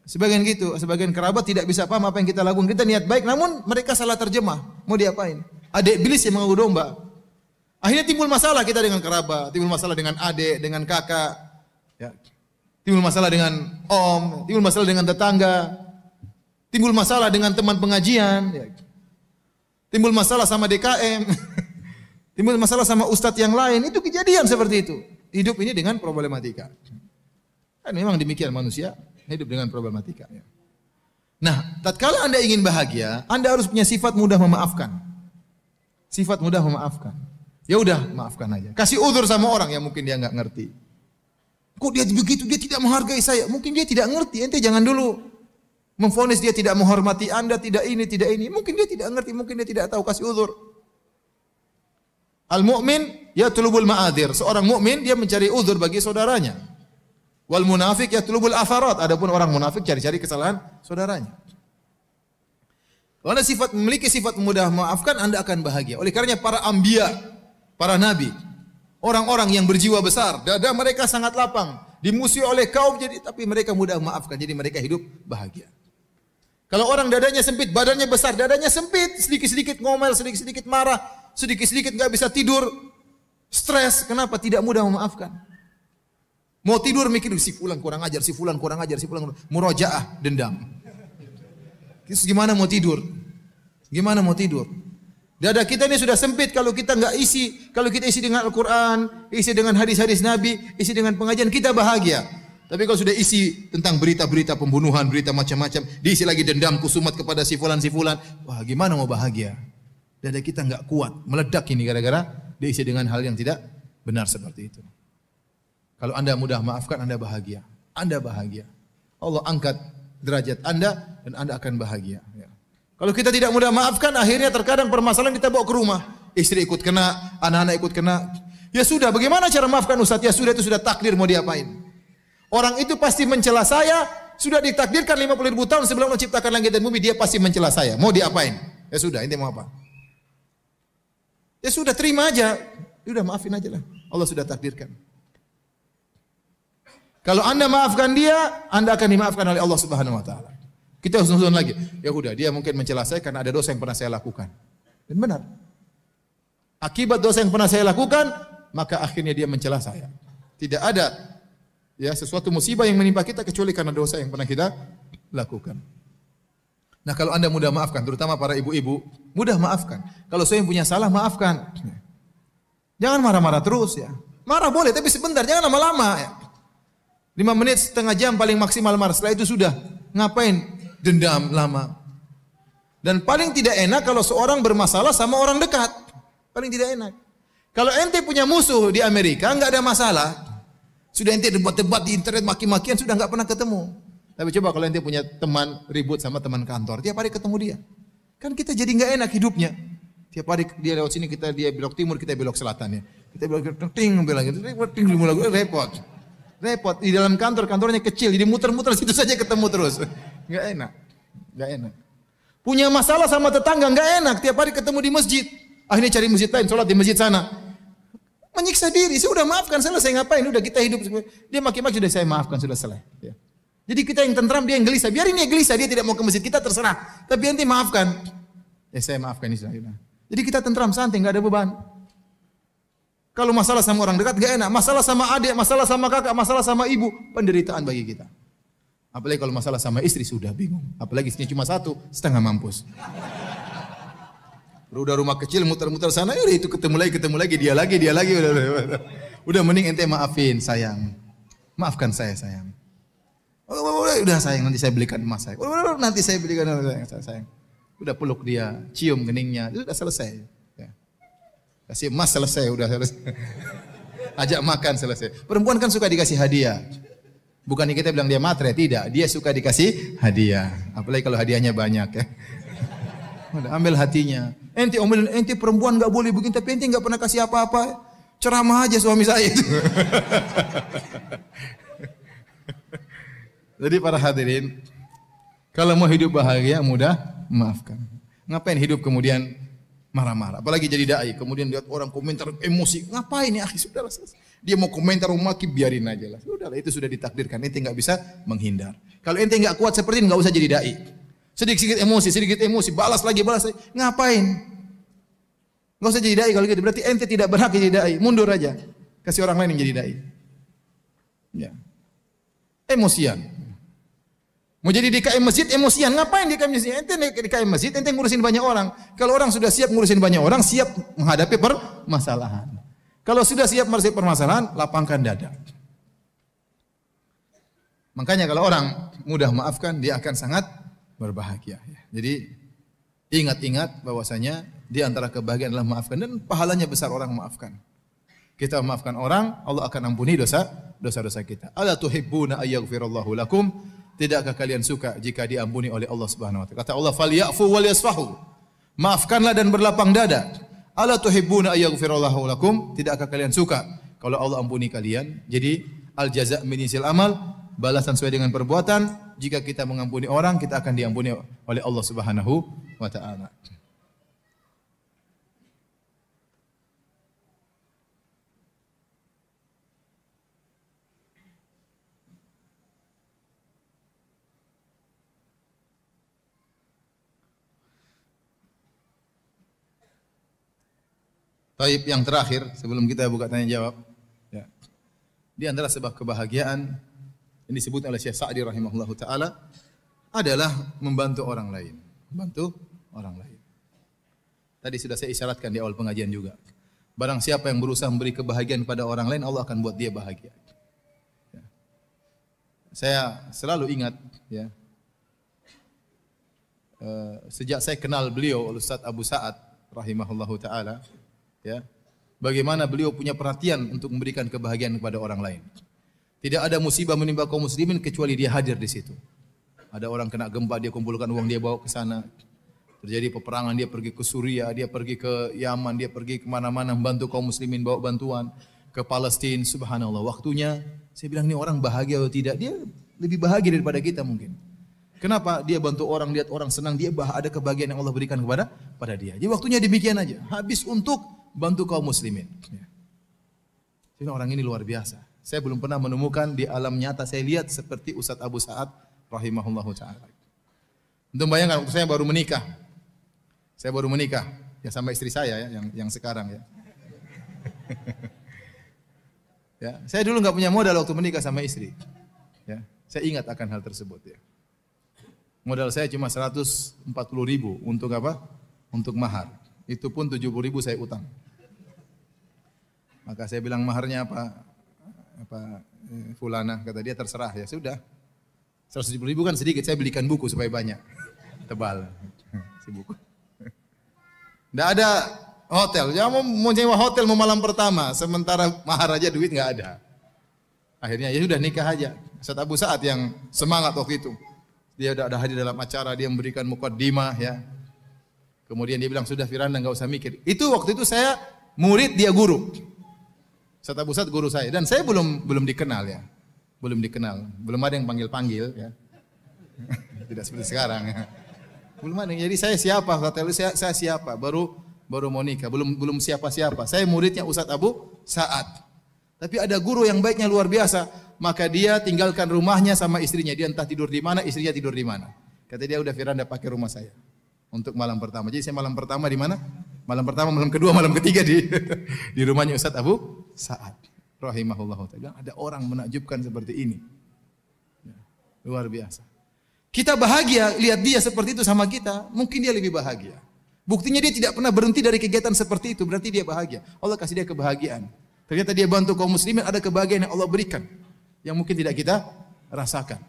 Sebagian gitu, sebagian kerabat tidak bisa paham apa yang kita lakukan. Kita niat baik, namun mereka salah terjemah. Mau diapain? Adik iblis yang mengadu domba. Akhirnya timbul masalah kita dengan kerabat, timbul masalah dengan adik, dengan kakak, ya. Timbul masalah dengan om, timbul masalah dengan tetangga. Timbul masalah dengan teman pengajian, ya. Timbul masalah sama DKM, timbul masalah sama ustadz yang lain. Itu kejadian seperti itu. Hidup ini dengan problematika. Kan memang demikian manusia hidup dengan problematika. Ya. Nah, tatkala Anda ingin bahagia, Anda harus punya sifat mudah memaafkan. Sifat mudah memaafkan. Ya udah, maafkan aja. Kasih uzur sama orang yang mungkin dia nggak ngerti. Kok dia begitu? Dia tidak menghargai saya. Mungkin dia tidak ngerti. Ente jangan dulu memvonis dia tidak menghormati Anda, tidak ini, tidak ini. Mungkin dia tidak ngerti, mungkin dia tidak tahu, kasih uzur. Al-mu'min yatlubul ma'adhir. Seorang mukmin dia mencari uzur bagi saudaranya. Wal munafik yatlubul atharat. Adapun orang munafik cari-cari kesalahan saudaranya. Kalau Anda memiliki sifat mudah memaafkan, Anda akan bahagia. Oleh karenanya para anbiya, para nabi, orang-orang yang berjiwa besar, dada mereka sangat lapang, dimusuhi oleh kaum tapi mereka mudah memaafkan, jadi mereka hidup bahagia. Kalau orang dadanya sempit, badannya besar, dadanya sempit, sedikit-sedikit ngomel, sedikit-sedikit marah, sedikit-sedikit nggak bisa tidur, stres. Kenapa? Tidak mudah memaafkan. Mau tidur mikir si fulan kurang ajar, si fulan kurang ajar, si fulan murojaah, dendam. Terus gimana mau tidur? Gimana mau tidur? Dada kita ini sudah sempit kalau kita nggak isi, kalau kita isi dengan Al-Quran, isi dengan hadis-hadis Nabi, isi dengan pengajian, kita bahagia. Tapi kalau sudah isi tentang berita-berita pembunuhan, berita macam-macam, diisi lagi dendam kusumat kepada si fulan, wah gimana mau bahagia? Dada kita nggak kuat, meledak ini gara-gara diisi dengan hal yang tidak benar seperti itu. Kalau Anda mudah maafkan, Anda bahagia. Anda bahagia. Allah angkat derajat Anda dan Anda akan bahagia. Ya. Kalau kita tidak mudah maafkan, akhirnya terkadang permasalahan kita bawa ke rumah. Istri ikut kena, anak-anak ikut kena. Ya sudah, bagaimana cara maafkan Ustaz? Ya sudah, itu sudah takdir, mau diapain? Orang itu pasti mencela saya, sudah ditakdirkan 50.000 tahun sebelum Allah ciptakan langit dan bumi, dia pasti mencela saya. Mau diapain? Ya sudah, ente mau apa? Ya sudah, terima aja. Ya udah, maafin aja lah. Allah sudah takdirkan. Kalau Anda maafkan dia, Anda akan dimaafkan oleh Allah Subhanahu wa taala. Kita harus nonton lagi. Ya udah, dia mungkin mencela saya karena ada dosa yang pernah saya lakukan. Dan benar. Akibat dosa yang pernah saya lakukan, maka akhirnya dia mencela saya. Tidak ada ya sesuatu musibah yang menimpa kita kecuali karena dosa yang pernah kita lakukan. Nah, kalau Anda mudah maafkan, terutama para ibu-ibu, mudah maafkan. Kalau saya yang punya salah, maafkan. Jangan marah-marah terus ya. Marah boleh, tapi sebentar, jangan lama-lama ya. 5 menit, setengah jam paling maksimal marah. Setelah itu sudah. Ngapain dendam lama? Dan paling tidak enak kalau seorang bermasalah sama orang dekat. Paling tidak enak. Kalau ente punya musuh di Amerika, enggak ada masalah. Sudah ente debat-debat di internet, maki-makian, sudah enggak pernah ketemu. Tapi coba kalau ente punya teman ribut sama teman kantor, tiap hari ketemu dia. Kan kita jadi enggak enak hidupnya. Tiap hari dia lewat sini, dia belok timur, kita belok selatan ya. Kita belok ting repot. Repot di dalam kantornya kecil, jadi muter-muter situ saja ketemu terus. Enggak enak. Enggak enak. Punya masalah sama tetangga enggak enak, tiap hari ketemu di masjid. Akhirnya cari masjid lain, sholat di masjid sana. Menyiksa diri, saya udah maafkan, selesai ngapain? Udah kita hidup. Dia maki-maki, sudah saya maafkan, sudah selesai. Ya. Jadi kita yang tentram, dia yang gelisah. Biarin dia gelisah, dia tidak mau ke masjid, kita terserah. Tapi nanti maafkan. Ya saya maafkan ini sudah. Jadi kita tentram, santai, nggak ada beban. Kalau masalah sama orang dekat nggak enak, masalah sama adik, masalah sama kakak, masalah sama ibu, penderitaan bagi kita. Apalagi kalau masalah sama istri sudah bingung. Apalagi istrinya cuma satu, setengah mampus. Udah rumah kecil muter-muter sana, udah itu ketemu lagi, dia lagi. Udah mending ente maafin sayang. Maafkan saya sayang. Udah sayang, nanti saya belikan emas saya. Nanti saya belikan sayang. Udah peluk dia, cium keningnya, itu udah selesai. Ya. Kasih emas selesai, udah selesai. Ajak makan selesai. Perempuan kan suka dikasih hadiah. Bukan kita bilang dia matre, tidak. Dia suka dikasih hadiah. Apalagi kalau hadiahnya banyak ya. Udah ambil hatinya. Ente omelin, ente perempuan enggak boleh begini, tapi ente enggak pernah kasih apa-apa. Ceramah aja suami saya itu. Jadi para hadirin, kalau mau hidup bahagia mudah maafkan. Ngapain hidup kemudian marah-marah? Apalagi jadi dai, kemudian lihat orang komentar emosi. Ngapain ya akhi? Sudahlah. Dia mau komentar maki biarin aja lah. Sudahlah, itu sudah ditakdirkan. Ente enggak bisa menghindar. Kalau ente enggak kuat seperti ini enggak usah jadi dai. Sedikit emosi, balas lagi. Ngapain? Enggak usah jadi dai kalau gitu. Berarti ente tidak berhak jadi dai. Mundur aja. Kasih orang lain yang jadi dai. Ya. Emosian. Mau jadi DKM masjid emosian, ngapain DKM masjid? Ente DKM masjid, ente ngurusin banyak orang. Kalau orang sudah siap ngurusin banyak orang, siap menghadapi permasalahan. Kalau sudah siap menghadapi permasalahan, lapangkan dada. Makanya kalau orang mudah maafkan, dia akan sangat berbahagia. Jadi ingat-ingat bahwasanya di antara kebahagiaan adalah maafkan dan pahalanya besar orang memaafkan. Kita memaafkan orang, Allah akan ampuni dosa-dosa kita. Ala tuhibbuna ayyaghfirallahu lakum? Tidakkah kalian suka jika diampuni oleh Allah Subhanahu wa taala? Kata Allah, "Falyafu wal yasfahu." Maafkanlah dan berlapang dada. Ala tuhibbuna ayyaghfirallahu lakum? Tidakkah kalian suka kalau Allah ampuni kalian? Jadi al jaza' min jinsil amal, balasan sesuai dengan perbuatan. Jika kita mengampuni orang, kita akan diampuni oleh Allah Subhanahu wa taala. Taib yang terakhir sebelum kita buka tanya jawab. Ya. Di antara sebab kebahagiaan yang disebut oleh Syekh Sa'di rahimahullahu taala adalah membantu orang lain. Membantu orang lain. Tadi sudah saya isyaratkan di awal pengajian juga. Barang siapa yang berusaha memberi kebahagiaan kepada orang lain, Allah akan buat dia bahagia. Ya. Saya selalu ingat, ya, sejak saya kenal beliau, Ustaz Abu Sa'ad rahimahullahu taala, ya, bagaimana beliau punya perhatian untuk memberikan kebahagiaan kepada orang lain. Tidak ada musibah menimpa kaum muslimin kecuali dia hadir di situ. Ada orang kena gempa, dia kumpulkan uang, dia bawa ke sana. Terjadi peperangan, dia pergi ke Suriah, dia pergi ke Yaman, dia pergi kemana-mana membantu kaum muslimin, bawa bantuan ke Palestina. Subhanallah, waktunya saya bilang, ini orang bahagia atau tidak? Dia lebih bahagia daripada kita mungkin. Kenapa? Dia bantu orang, lihat orang senang, dia ada kebahagiaan yang Allah berikan kepada dia. Jadi waktunya demikian aja, habis untuk bantu kaum muslimin. Jadi orang ini luar biasa. Saya belum pernah menemukan di alam nyata saya lihat seperti Ustaz Abu Sa'ad rahimahullahu taala. Untuk bayangkan waktu saya baru menikah. Saya baru menikah ya sama istri saya ya yang sekarang ya. Ya, saya dulu enggak punya modal waktu menikah sama istri. Ya, saya ingat akan hal tersebut ya. Modal saya cuma 140.000 untuk apa? Untuk mahar. Itu pun 70.000 saya utang. Maka saya bilang maharnya apa fulana, kata dia terserah, ya sudah. 170.000 kan sedikit, saya belikan buku supaya banyak. Tebal. Si buku. Enggak ada hotel. Ya mau nyewa hotel mau malam pertama, sementara mahar aja duit enggak ada. Akhirnya ya sudah nikah aja. Ustaz Abu Sa'ad yang semangat waktu itu. Dia udah ada hadir dalam acara, dia memberikan muqaddimah ya. Kemudian dia bilang, sudah Firanda enggak usah mikir. Itu waktu itu saya murid, dia guru. Ustaz Abu Sa'ad guru saya dan saya belum dikenal ya. Belum dikenal, belum ada yang panggil-panggil ya. Tidak seperti sekarang ya. Belum ada. Jadi saya siapa? Kata saya siapa? Baru mau nikah, belum siapa-siapa. Saya muridnya Ustaz Abu Sa'ad. Tapi ada guru yang baiknya luar biasa, maka dia tinggalkan rumahnya sama istrinya. Dia entah tidur di mana, istrinya tidur di mana. Kata dia, udah Firanda pakai rumah saya untuk malam pertama. Jadi saya malam pertama di mana? Malam pertama, malam kedua, malam ketiga di rumahnya Ustaz Abu Sa'ad rahimahullah ta'ala. Ada orang menakjubkan seperti ini. Luar biasa. Kita bahagia lihat dia seperti itu sama kita, mungkin dia lebih bahagia. Buktinya dia tidak pernah berhenti dari kegiatan seperti itu, berarti dia bahagia. Allah kasih dia kebahagiaan. Ternyata dia bantu kaum muslimin, ada kebahagiaan yang Allah berikan yang mungkin tidak kita rasakan.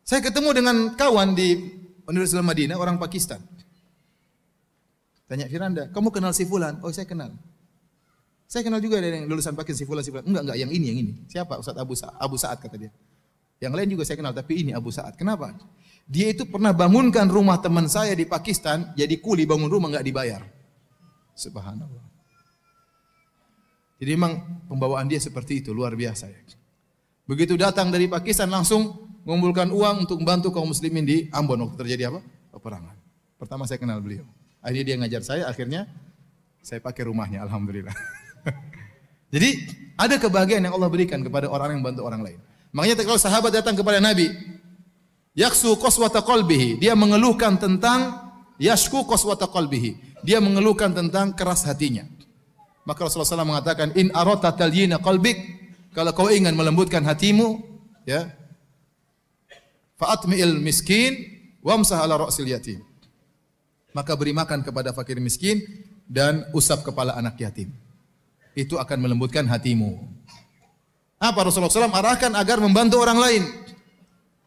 Saya ketemu dengan kawan di Universitas Madinah, orang Pakistan. Tanya, Firanda, kamu kenal si fulan? Oh, saya kenal. Saya kenal juga dari yang lulusan Pakistan, si fulan. Enggak, yang ini. Siapa? Ustaz Abu Sa'ad kata dia. Yang lain juga saya kenal, tapi ini Abu Sa'ad. Kenapa? Dia itu pernah bangunkan rumah teman saya di Pakistan, jadi kuli bangun rumah enggak dibayar. Subhanallah. Jadi memang pembawaan dia seperti itu, luar biasa ya. Begitu datang dari Pakistan langsung mengumpulkan uang untuk membantu kaum muslimin di Ambon waktu terjadi apa? Peperangan. Pertama saya kenal beliau. Akhirnya dia ngajar saya, akhirnya saya pakai rumahnya, alhamdulillah. Jadi ada kebahagiaan yang Allah berikan kepada orang yang membantu orang lain. Makanya kalau sahabat datang kepada Nabi, yaksu qaswata qalbihi, dia mengeluhkan tentang yashku qaswata qalbihi, dia mengeluhkan tentang keras hatinya. Maka Rasulullah SAW mengatakan, in arata talyina qalbik, kalau kau ingin melembutkan hatimu, ya, fa'atmi'il miskin wamsah ala ra'sil yatim. Maka beri makan kepada fakir miskin dan usap kepala anak yatim. Itu akan melembutkan hatimu. Apa Rasulullah SAW arahkan agar membantu orang lain.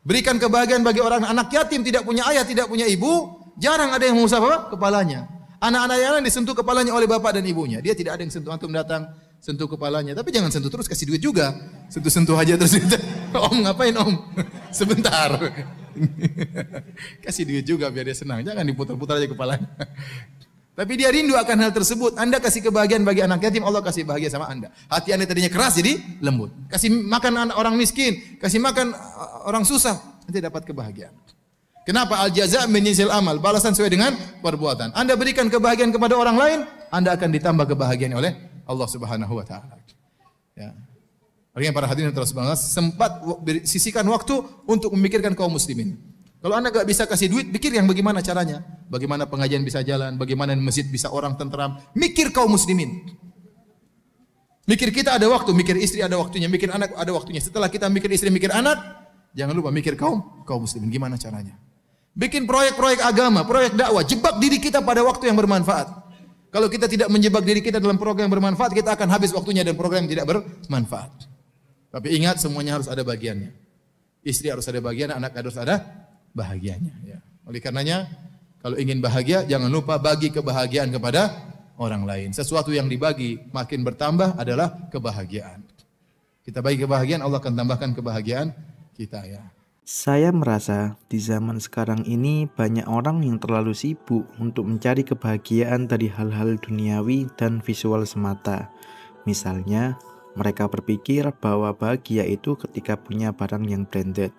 Berikan kebahagiaan bagi orang anak yatim, tidak punya ayah, tidak punya ibu, jarang ada yang mengusap apa? Kepalanya. Anak-anak yang lain disentuh kepalanya oleh bapak dan ibunya. Dia tidak ada yang sentuh, antum datang sentuh kepalanya. Tapi jangan sentuh terus, kasih duit juga. Sentuh-sentuh aja terus. Om ngapain om? Sebentar. Kasih duit juga biar dia senang. Jangan diputar-putar aja kepalanya. Tapi dia rindu akan hal tersebut. Anda kasih kebahagiaan bagi anak yatim, Allah kasih bahagia sama Anda. Hati Anda tadinya keras jadi lembut. Kasih makan orang miskin, kasih makan orang susah, nanti dapat kebahagiaan. Kenapa? Al jaza' min jinsil amal, balasan sesuai dengan perbuatan. Anda berikan kebahagiaan kepada orang lain, Anda akan ditambah kebahagiaan oleh Allah Subhanahu wa taala. Ya. Artinya para hadirin terus sempat sisihkan waktu untuk memikirkan kaum muslimin. Kalau Anda enggak bisa kasih duit, pikir yang bagaimana caranya. Bagaimana pengajian bisa jalan, bagaimana masjid bisa orang tentram. Mikir kaum muslimin. Mikir kita ada waktu, mikir istri ada waktunya, mikir anak ada waktunya. Setelah kita mikir istri, mikir anak, jangan lupa mikir kaum muslimin. Gimana caranya? Bikin proyek-proyek agama, proyek dakwah, jebak diri kita pada waktu yang bermanfaat. Kalau kita tidak menjebak diri kita dalam program yang bermanfaat, kita akan habis waktunya dan program yang tidak bermanfaat. Tapi ingat, semuanya harus ada bagiannya. Istri harus ada bagian, anak harus ada bahagianya. Ya. Oleh karenanya, kalau ingin bahagia, jangan lupa bagi kebahagiaan kepada orang lain. Sesuatu yang dibagi makin bertambah adalah kebahagiaan. Kita bagi kebahagiaan, Allah akan tambahkan kebahagiaan kita. Ya. Saya merasa di zaman sekarang ini banyak orang yang terlalu sibuk untuk mencari kebahagiaan dari hal-hal duniawi dan visual semata. Misalnya, mereka berpikir bahwa bahagia itu ketika punya barang yang branded,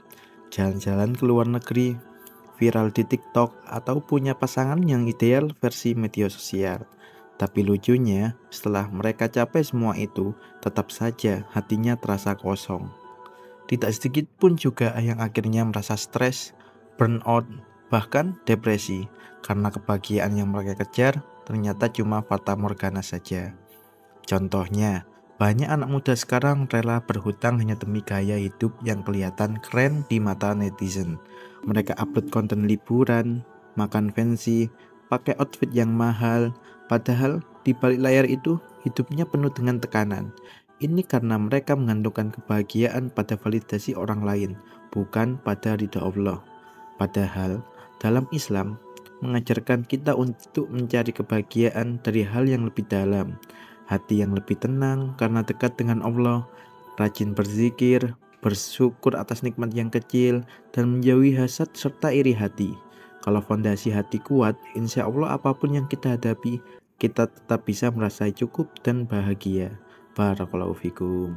jalan-jalan ke luar negeri, viral di TikTok, atau punya pasangan yang ideal versi media sosial. Tapi lucunya, setelah mereka capai semua itu, tetap saja hatinya terasa kosong. Tidak sedikit pun juga yang akhirnya merasa stres, burnout, bahkan depresi, karena kebahagiaan yang mereka kejar ternyata cuma fata morgana saja. Contohnya, banyak anak muda sekarang rela berhutang hanya demi gaya hidup yang kelihatan keren di mata netizen. Mereka upload konten liburan, makan fancy, pakai outfit yang mahal, padahal di balik layar itu hidupnya penuh dengan tekanan. Ini karena mereka menggantungkan kebahagiaan pada validasi orang lain, bukan pada ridha Allah. Padahal dalam Islam mengajarkan kita untuk mencari kebahagiaan dari hal yang lebih dalam, hati yang lebih tenang karena dekat dengan Allah, rajin berzikir, bersyukur atas nikmat yang kecil, dan menjauhi hasad serta iri hati. Kalau fondasi hati kuat, insya Allah apapun yang kita hadapi, kita tetap bisa merasa cukup dan bahagia. Barakallahu fikum.